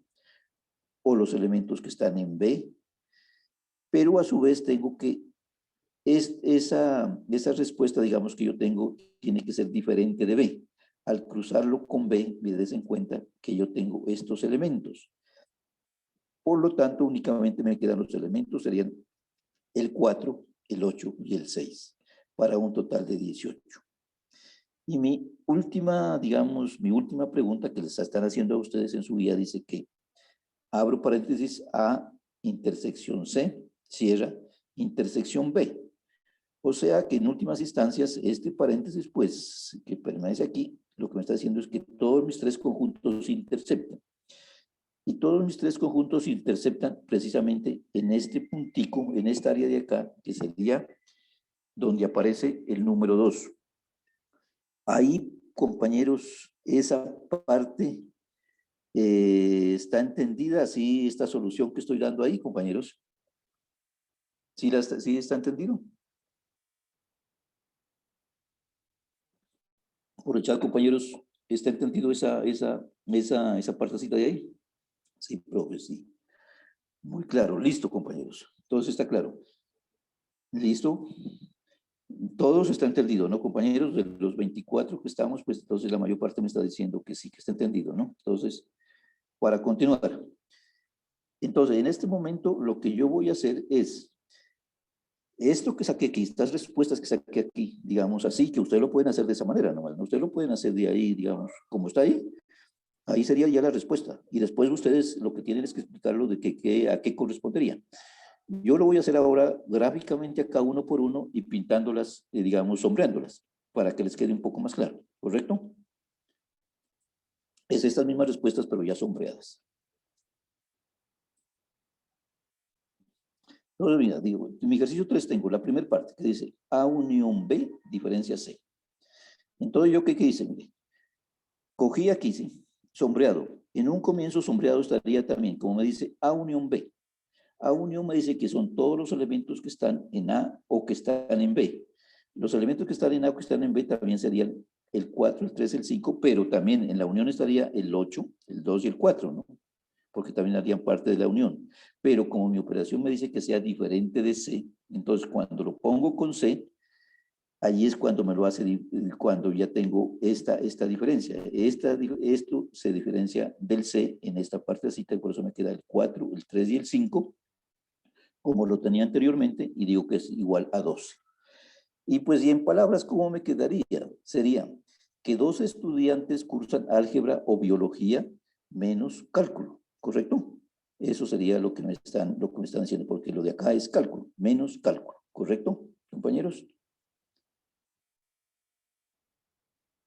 o los elementos que están en B, pero a su vez tengo que, esa respuesta, digamos, que yo tengo, tiene que ser diferente de B. Al cruzarlo con B, me des en cuenta que yo tengo estos elementos. Por lo tanto, únicamente me quedan los elementos, serían el 4, el 8 y el 6, para un total de 18. Y mi última, digamos, mi última pregunta que les están haciendo a ustedes en su guía dice que, abro paréntesis, A intersección C, cierra, intersección B. O sea que en últimas instancias, este paréntesis, pues, que permanece aquí, lo que me está diciendo es que todos mis tres conjuntos interceptan. Y todos mis tres conjuntos interceptan precisamente en este puntico, en esta área de acá, que sería donde aparece el número 2. Ahí, compañeros, esa parte está entendida, así esta solución que estoy dando ahí, compañeros. ¿Sí está entendido? Por el chat, compañeros, ¿está entendido esa partecita de ahí? Sí, profe, sí. Muy claro, listo, compañeros. Entonces está claro. ¿Listo? Todos está entendido, ¿no, compañeros? De los 24 que estamos, pues entonces la mayor parte me está diciendo que sí, que está entendido, ¿no? Entonces, para continuar. Entonces, en este momento, lo que yo voy a hacer es, esto que saqué aquí, estas respuestas que saqué aquí, digamos así, que ustedes lo pueden hacer de esa manera, ¿no? Ustedes lo pueden hacer de ahí, digamos, como está ahí. Ahí sería ya la respuesta. Y después ustedes lo que tienen es que explicarlo de a qué correspondería. Yo lo voy a hacer ahora gráficamente acá uno por uno y pintándolas, digamos, sombreándolas, para que les quede un poco más claro, ¿correcto? Es estas mismas respuestas, pero ya sombreadas. Entonces, mira, digo, en mi ejercicio 3 tengo la primera parte que dice A unión B, diferencia C. Entonces, ¿yo qué hice? Mire, cogí aquí, sí, sombreado. En un comienzo sombreado estaría también, como me dice, A unión B. A unión me dice que son todos los elementos que están en A o que están en B. Los elementos que están en A o que están en B también serían el 4, el 3, el 5, pero también en la unión estaría el 8, el 2 y el 4, ¿no? Porque también harían parte de la unión. Pero como mi operación me dice que sea diferente de C, entonces cuando lo pongo con C, allí es cuando me lo hace, cuando ya tengo esta diferencia. Esto se diferencia del C en esta partecita, y por eso me queda el 4, el 3 y el 5, como lo tenía anteriormente, y digo que es igual a 12. Y pues, y en palabras, ¿cómo me quedaría? Sería que 2 estudiantes cursan álgebra o biología menos cálculo, ¿correcto? Eso sería lo que me están diciendo, porque lo de acá es cálculo, menos cálculo, ¿correcto, compañeros?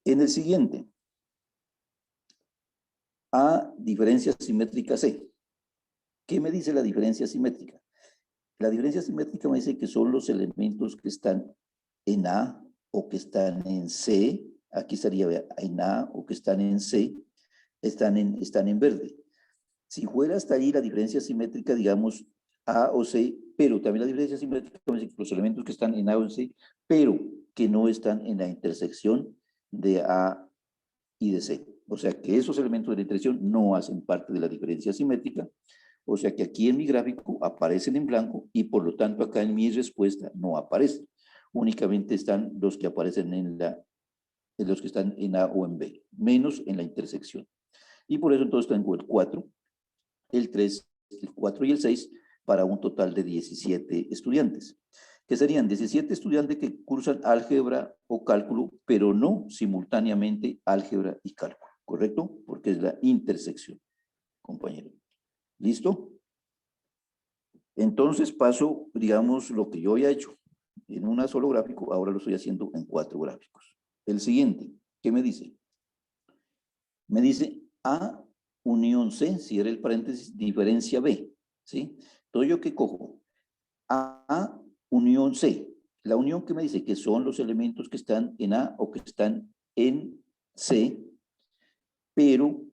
En el siguiente, A, diferencia simétrica C. ¿Qué me dice la diferencia simétrica? La diferencia simétrica me dice que son los elementos que están en A o que están en C. Aquí estaría en A o que están en C, están en verde. Si fuera hasta ahí la diferencia simétrica, digamos A o C, pero también la diferencia simétrica me dice que los elementos que están en A o en C, pero que no están en la intersección de A y de C. O sea que esos elementos de la intersección no hacen parte de la diferencia simétrica. O sea que aquí en mi gráfico aparecen en blanco y por lo tanto acá en mi respuesta no aparecen. Únicamente están los que aparecen en los que están en A o en B, menos en la intersección. Y por eso entonces tengo el 4, el 3, el 4 y el 6 para un total de 17 estudiantes. Que serían 17 estudiantes que cursan álgebra o cálculo, pero no simultáneamente álgebra y cálculo, ¿correcto? Porque es la intersección. compañero. ¿Listo? Entonces paso, digamos, lo que yo había hecho en un solo gráfico, ahora lo estoy haciendo en 4 gráficos. El siguiente, ¿qué me dice? Me dice A unión C, cierre el paréntesis, diferencia B, ¿sí? Entonces, ¿yo qué cojo? A unión C. La unión que me dice que son los elementos que están en A o que están en C, pero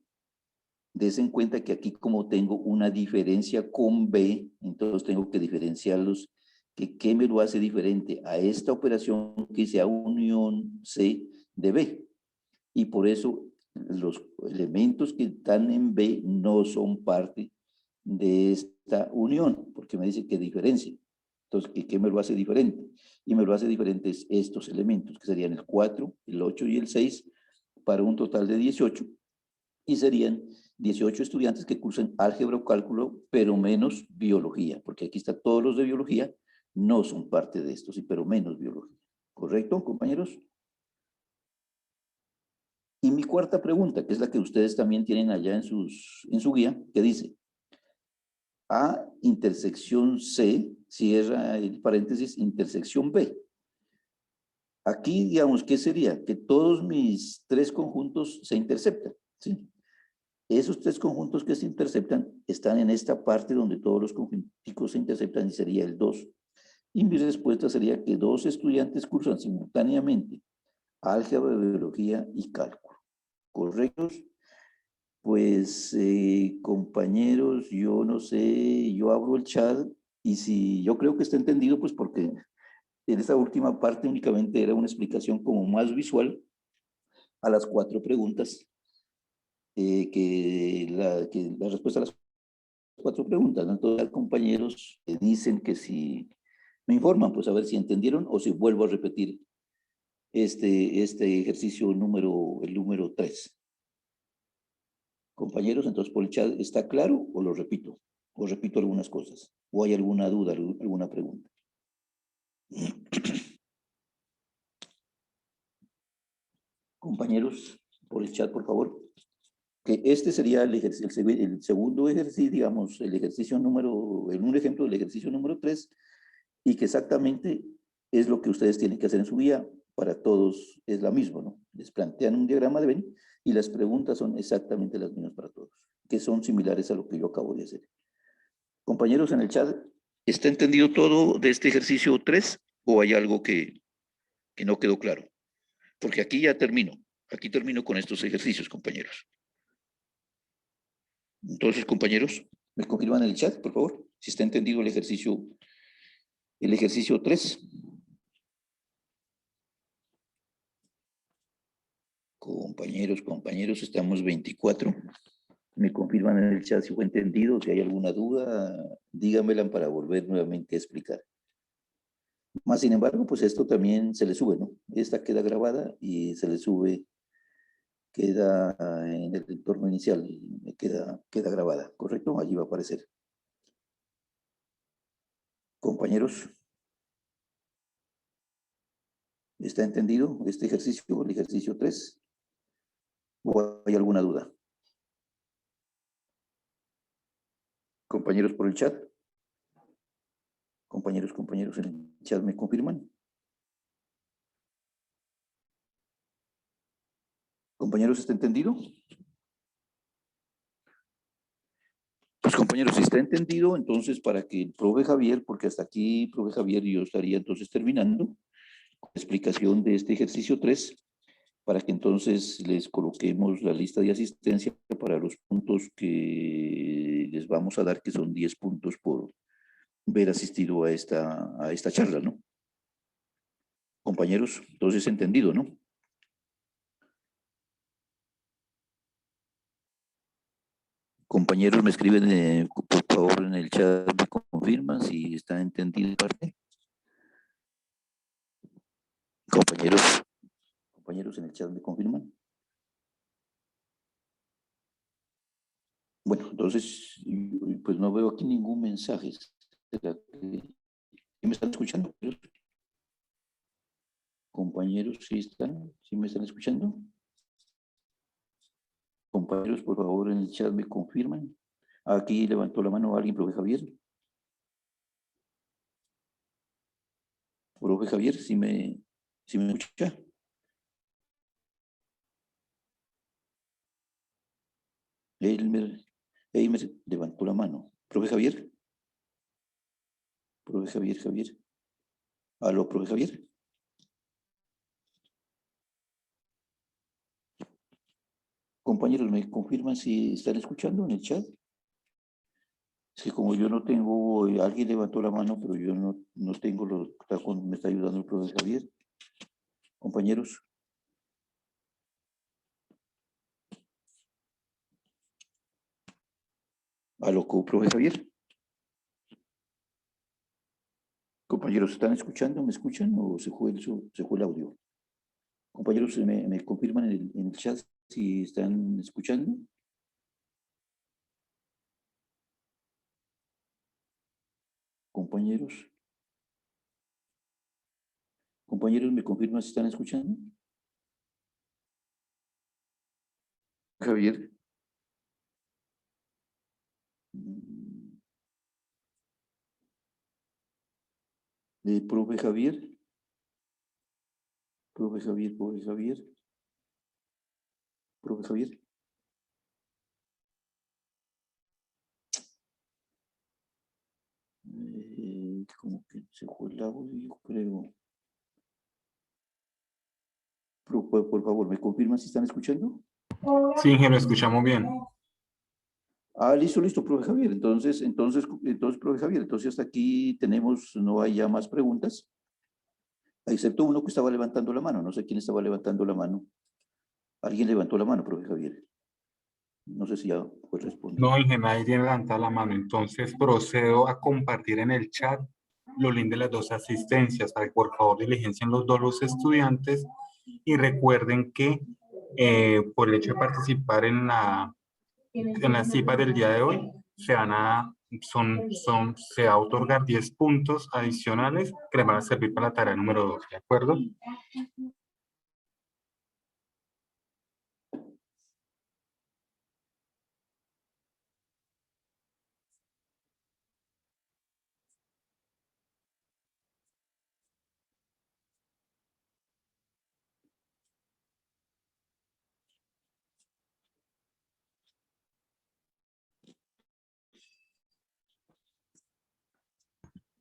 des en cuenta que aquí como tengo una diferencia con B, entonces tengo que diferenciarlos, que ¿qué me lo hace diferente a esta operación que sea unión C de B? Y por eso los elementos que están en B no son parte de esta unión, porque me dice que diferencia. Entonces, ¿qué me lo hace diferente? Y me lo hace diferente estos elementos, que serían el 4, el 8 y el 6, para un total de 18, y serían 18 estudiantes que cursan álgebra o cálculo, pero menos biología, porque aquí están todos los de biología, no son parte de estos, pero menos biología. ¿Correcto, compañeros? Y mi cuarta pregunta, que es la que ustedes también tienen allá en su guía, que dice, A intersección C, cierra el paréntesis, intersección B. Aquí, digamos, ¿qué sería? Que todos mis 3 conjuntos se interceptan, ¿sí? Esos 3 conjuntos que se interceptan están en esta parte donde todos los conjuntos se interceptan y sería el 2. Y mi respuesta sería que 2 estudiantes cursan simultáneamente álgebra, biología y cálculo. ¿Correctos? Pues, compañeros, yo no sé, yo abro el chat y si yo creo que está entendido, pues porque en esta última parte únicamente era una explicación como más visual a las 4 preguntas, que la respuesta a las 4 preguntas, ¿no? Entonces, compañeros dicen que si me informan, pues a ver si entendieron o si vuelvo a repetir este ejercicio el número 3. Compañeros, entonces por el chat, ¿está claro o lo repito? O repito algunas cosas. ¿O hay alguna duda, alguna pregunta? Compañeros, por el chat, por favor. Que este sería el segundo ejercicio, digamos, el ejercicio número, en un ejemplo del ejercicio número 3, y que exactamente es lo que ustedes tienen que hacer en su guía. Para todos es la misma, ¿no? Les plantean un diagrama de Venn y las preguntas son exactamente las mismas para todos, que son similares a lo que yo acabo de hacer. Compañeros en el chat, ¿está entendido todo de este ejercicio 3 o hay algo que no quedó claro? Porque aquí ya termino. Aquí termino con estos ejercicios, compañeros. Entonces, compañeros, ¿me confirman en el chat, por favor? Si está entendido el ejercicio 3. Compañeros, estamos 24. Me confirman en el chat si fue entendido. Si hay alguna duda, dígamela para volver nuevamente a explicar. Más sin embargo, pues esto también se le sube, ¿no? Esta queda grabada y se le sube, queda en el entorno inicial y queda grabada, ¿correcto? Allí va a aparecer. Compañeros, ¿está entendido este ejercicio, el ejercicio 3? ¿O hay alguna duda? Compañeros por el chat. Compañeros en el chat, ¿me confirman? Compañeros, ¿está entendido? Pues compañeros, si está entendido, entonces para que el profe Javier, porque hasta aquí, profe Javier, yo estaría entonces terminando con la explicación de este ejercicio 3, para que entonces les coloquemos la lista de asistencia para los puntos que les vamos a dar, que son 10 puntos por ver asistido a esta charla, ¿no? Compañeros, entonces entendido, ¿no? Compañeros, me escriben, por favor, en el chat, me confirman si está entendido parte. Compañeros en el chat, me confirman. Bueno, entonces, pues no veo aquí ningún mensaje. ¿Me están escuchando? Compañeros, ¿sí me están escuchando? Compañeros, por favor, en el chat me confirman. Aquí levantó la mano alguien, profe Javier. Profe Javier, si me escucha. Elmer, Elmer levantó la mano. Profe Javier. Profe Javier, Javier. Aló, profe Javier. Compañeros, ¿me confirman si están escuchando en el chat? Es que como yo no tengo, alguien levantó la mano, pero yo no tengo me está ayudando el profe Javier. Compañeros. Aló, profe Javier. Compañeros, ¿están escuchando? ¿Me escuchan o se fue el audio? Compañeros, ¿me confirman en el chat si están escuchando? Compañeros. Compañeros, ¿me confirman si están escuchando? Javier. Profe Javier. Profe Javier, profe Javier. Profe Javier. Como que se fue el audio, yo creo. Por favor, ¿me confirman si están escuchando? Sí, que lo escuchamos bien. Listo, profe Javier. Entonces, profe Javier, entonces hasta aquí no hay ya más preguntas, excepto uno que estaba levantando la mano. No sé quién estaba levantando la mano. Alguien levantó la mano, profe Javier. No sé si ya fue respondido. No, Inge, nadie tiene levantada la mano. Entonces procedo a compartir en el chat los links de las dos asistencias para que por favor diligencien los dos los estudiantes y recuerden que por el hecho de participar en la CIPA del día de hoy se va a otorgar 10 puntos adicionales que les van a servir para la tarea número 2, ¿de acuerdo?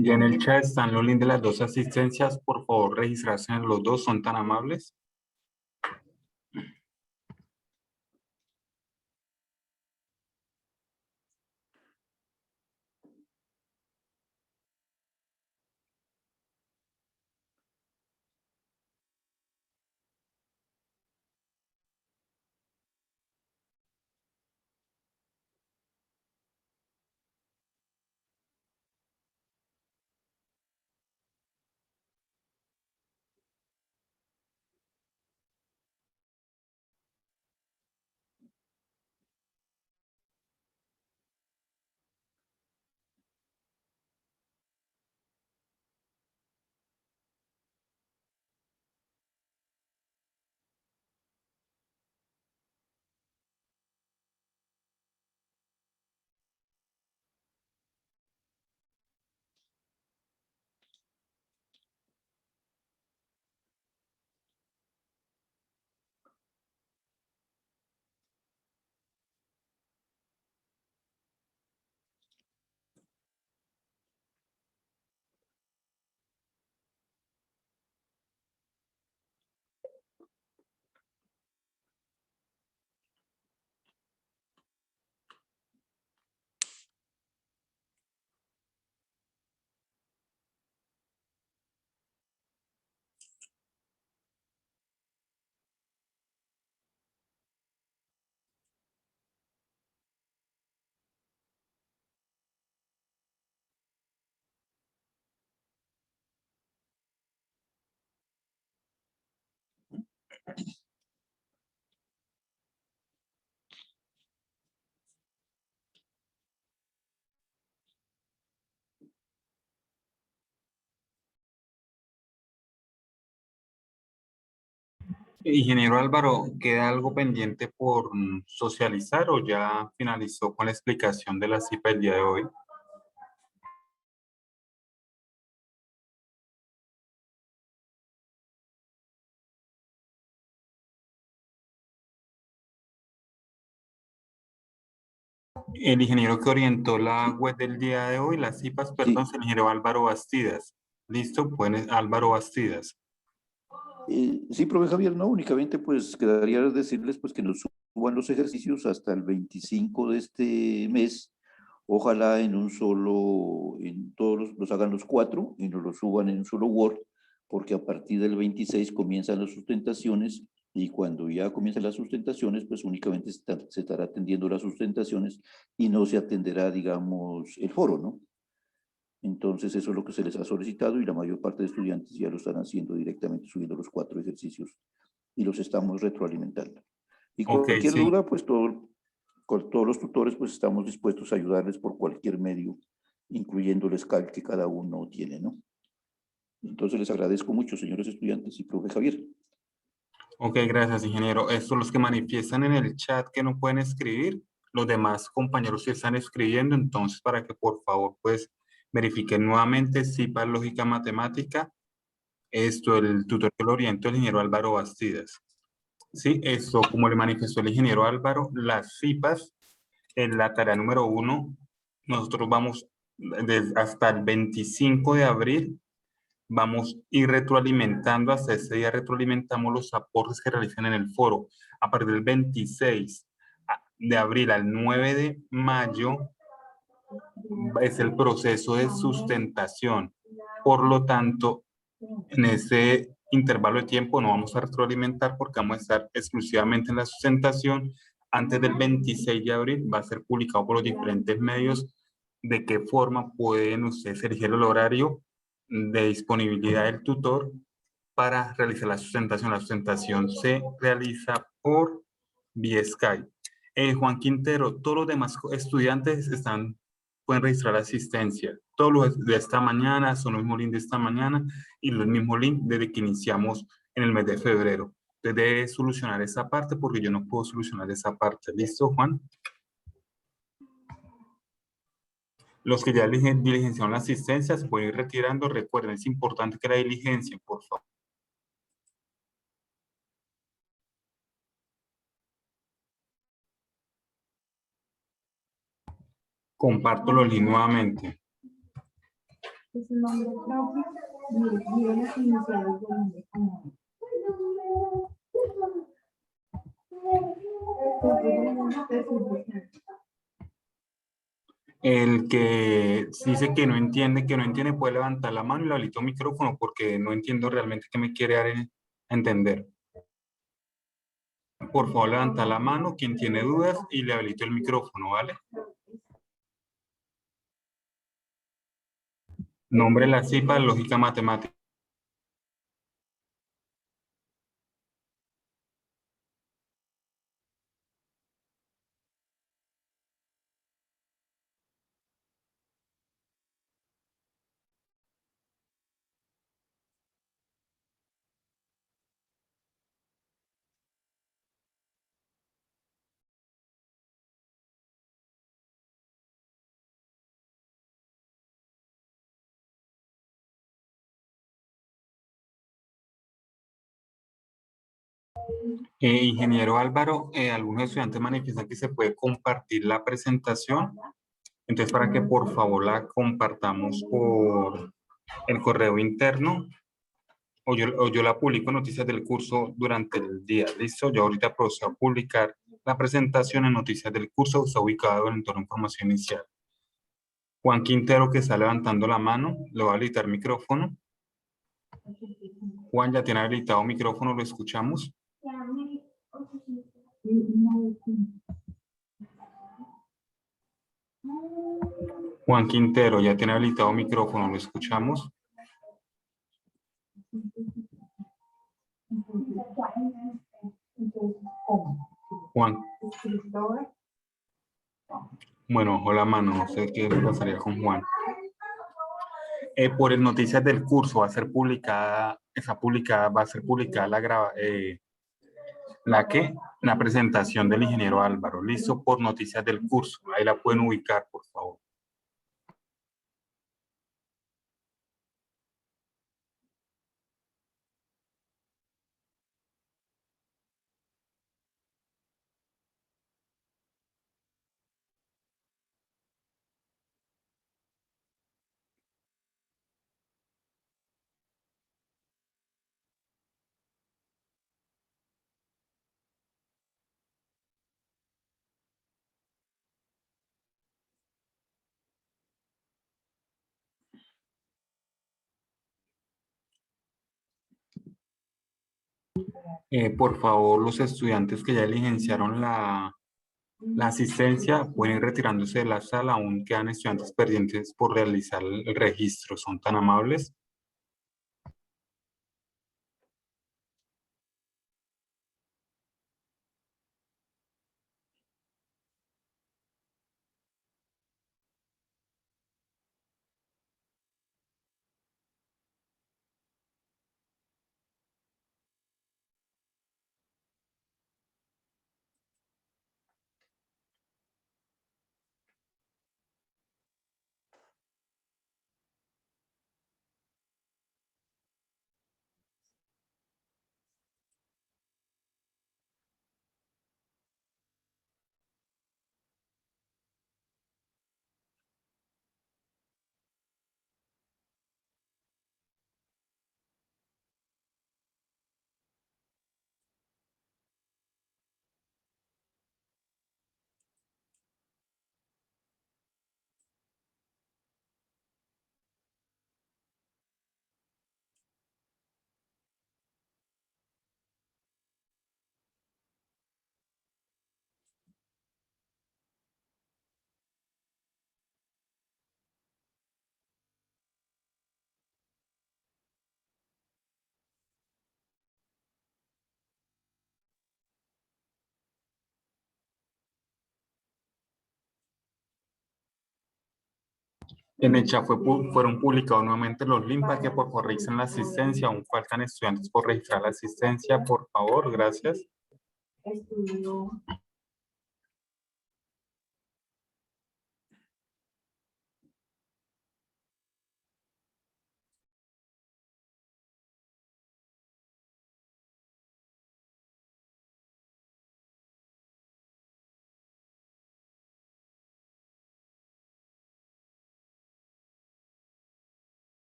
Ya en el chat están los links de las dos asistencias. Por favor, registrarse en los dos, son tan amables. Ingeniero Álvaro, ¿queda algo pendiente por socializar o ya finalizó con la explicación de la CIPA el día de hoy? El ingeniero que orientó la web del día de hoy, las CIPAs, perdón, Sí, es el ingeniero Álvaro Bastidas. ¿Listo? Pues Álvaro Bastidas. sí, profe Javier, no, únicamente pues quedaría decirles pues que nos suban los ejercicios hasta el 25 de este mes. Ojalá en un solo, en todos los hagan los cuatro y nos los suban en un solo Word, porque a partir del 26 comienzan las sustentaciones y cuando ya comiencen las sustentaciones, pues únicamente se estará atendiendo las sustentaciones y no se atenderá, digamos, el foro, ¿no? Entonces, eso es lo que se les ha solicitado y la mayor parte de estudiantes ya lo están haciendo directamente, subiendo los cuatro ejercicios y los estamos retroalimentando. Y Ok, cualquier sí. duda, pues con todos los tutores, pues estamos dispuestos a ayudarles por cualquier medio, incluyendo el Skype que cada uno tiene, ¿no? Entonces, les agradezco mucho, señores estudiantes y profe Javier. Ok, gracias, ingeniero. Estos los que manifiestan en el chat que no pueden escribir, los demás compañeros que están escribiendo, entonces para que por favor pues verifiquen nuevamente CIPA Lógica Matemática, esto, el tutor que lo orientó el ingeniero Álvaro Bastidas. Sí, esto, como le manifestó el ingeniero Álvaro, las CIPAs, en la tarea número 1, nosotros vamos hasta el 25 de abril, vamos a ir retroalimentando, hasta ese día retroalimentamos los aportes que realizan en el foro. A partir del 26 de abril al 9 de mayo es el proceso de sustentación. Por lo tanto, en ese intervalo de tiempo no vamos a retroalimentar porque vamos a estar exclusivamente en la sustentación. Antes del 26 de abril va a ser publicado por los diferentes medios de qué forma pueden ustedes elegir el horario de disponibilidad del tutor para realizar la sustentación. La sustentación se realiza por vía Skype. Juan Quintero, todos los demás estudiantes pueden registrar asistencia. Todos los de esta mañana son los mismos links de esta mañana y los mismos links desde que iniciamos en el mes de febrero. Usted debe solucionar esa parte porque yo no puedo solucionar esa parte. ¿Listo, Juan? Los que ya diligenciaron la asistencia se pueden ir retirando. Recuerden, es importante que la diligencia, por favor. Comparto los links nuevamente. Es un nombre propio y las iniciales del nombre común. El que dice que no entiende, puede levantar la mano y le habilito el micrófono porque no entiendo realmente qué me quiere dar a entender. Por favor, levanta la mano quien tiene dudas y le habilito el micrófono, ¿vale? Nombre de la CIPA, lógica matemática. Ingeniero Álvaro, algunos estudiantes manifiestan que se puede compartir la presentación. Entonces, para que por favor la compartamos por el correo interno o yo la publico en noticias del curso durante el día. ¿Listo? Yo ahorita procedo a publicar la presentación en noticias del curso. Está ubicado en el entorno de información inicial. Juan Quintero, que está levantando la mano, le va a habilitar micrófono. Juan, ya tiene habilitado micrófono, lo escuchamos. Juan Quintero, ya tiene habilitado micrófono, lo escuchamos. Juan. Bueno, ojo la mano, no sé qué pasaría con Juan. Por el noticias del curso va a ser publicada, va a ser publicada La presentación del ingeniero Álvaro. Listo por noticias del curso. Ahí la pueden ubicar, por favor. Por favor, los estudiantes que ya diligenciaron la asistencia pueden ir retirándose de la sala. Aún quedan estudiantes pendientes por realizar el registro. ¿Son tan amables? En el chat fueron publicados nuevamente los links para que por favor revisen la asistencia. Aún faltan estudiantes por registrar la asistencia. Por favor, gracias. Estudio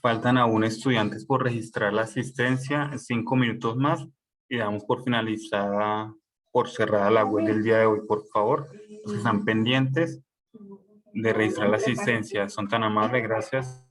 Faltan aún estudiantes por registrar la asistencia, 5 minutos más y damos por finalizada, por cerrada la web del día de hoy. Por favor, los que están pendientes de registrar la asistencia, son tan amables, gracias.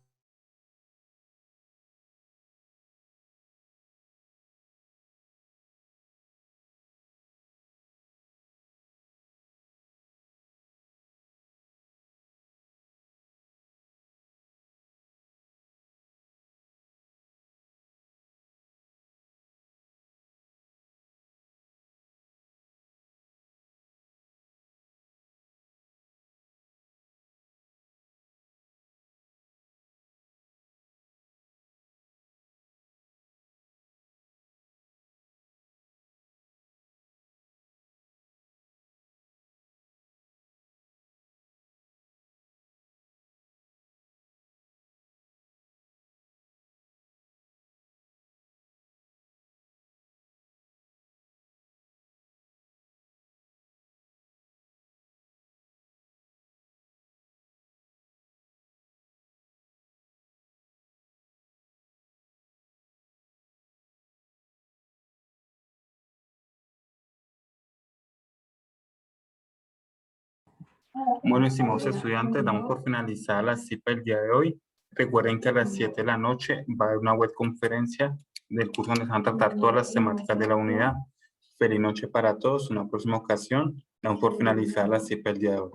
Bueno, estimados estudiantes, damos por finalizada la cita del día de hoy. Recuerden que a las 7 de la noche va a haber una web conferencia del curso donde se van a tratar todas las temáticas de la unidad. Feliz noche para todos. En una próxima ocasión, damos por finalizada la cita del día de hoy.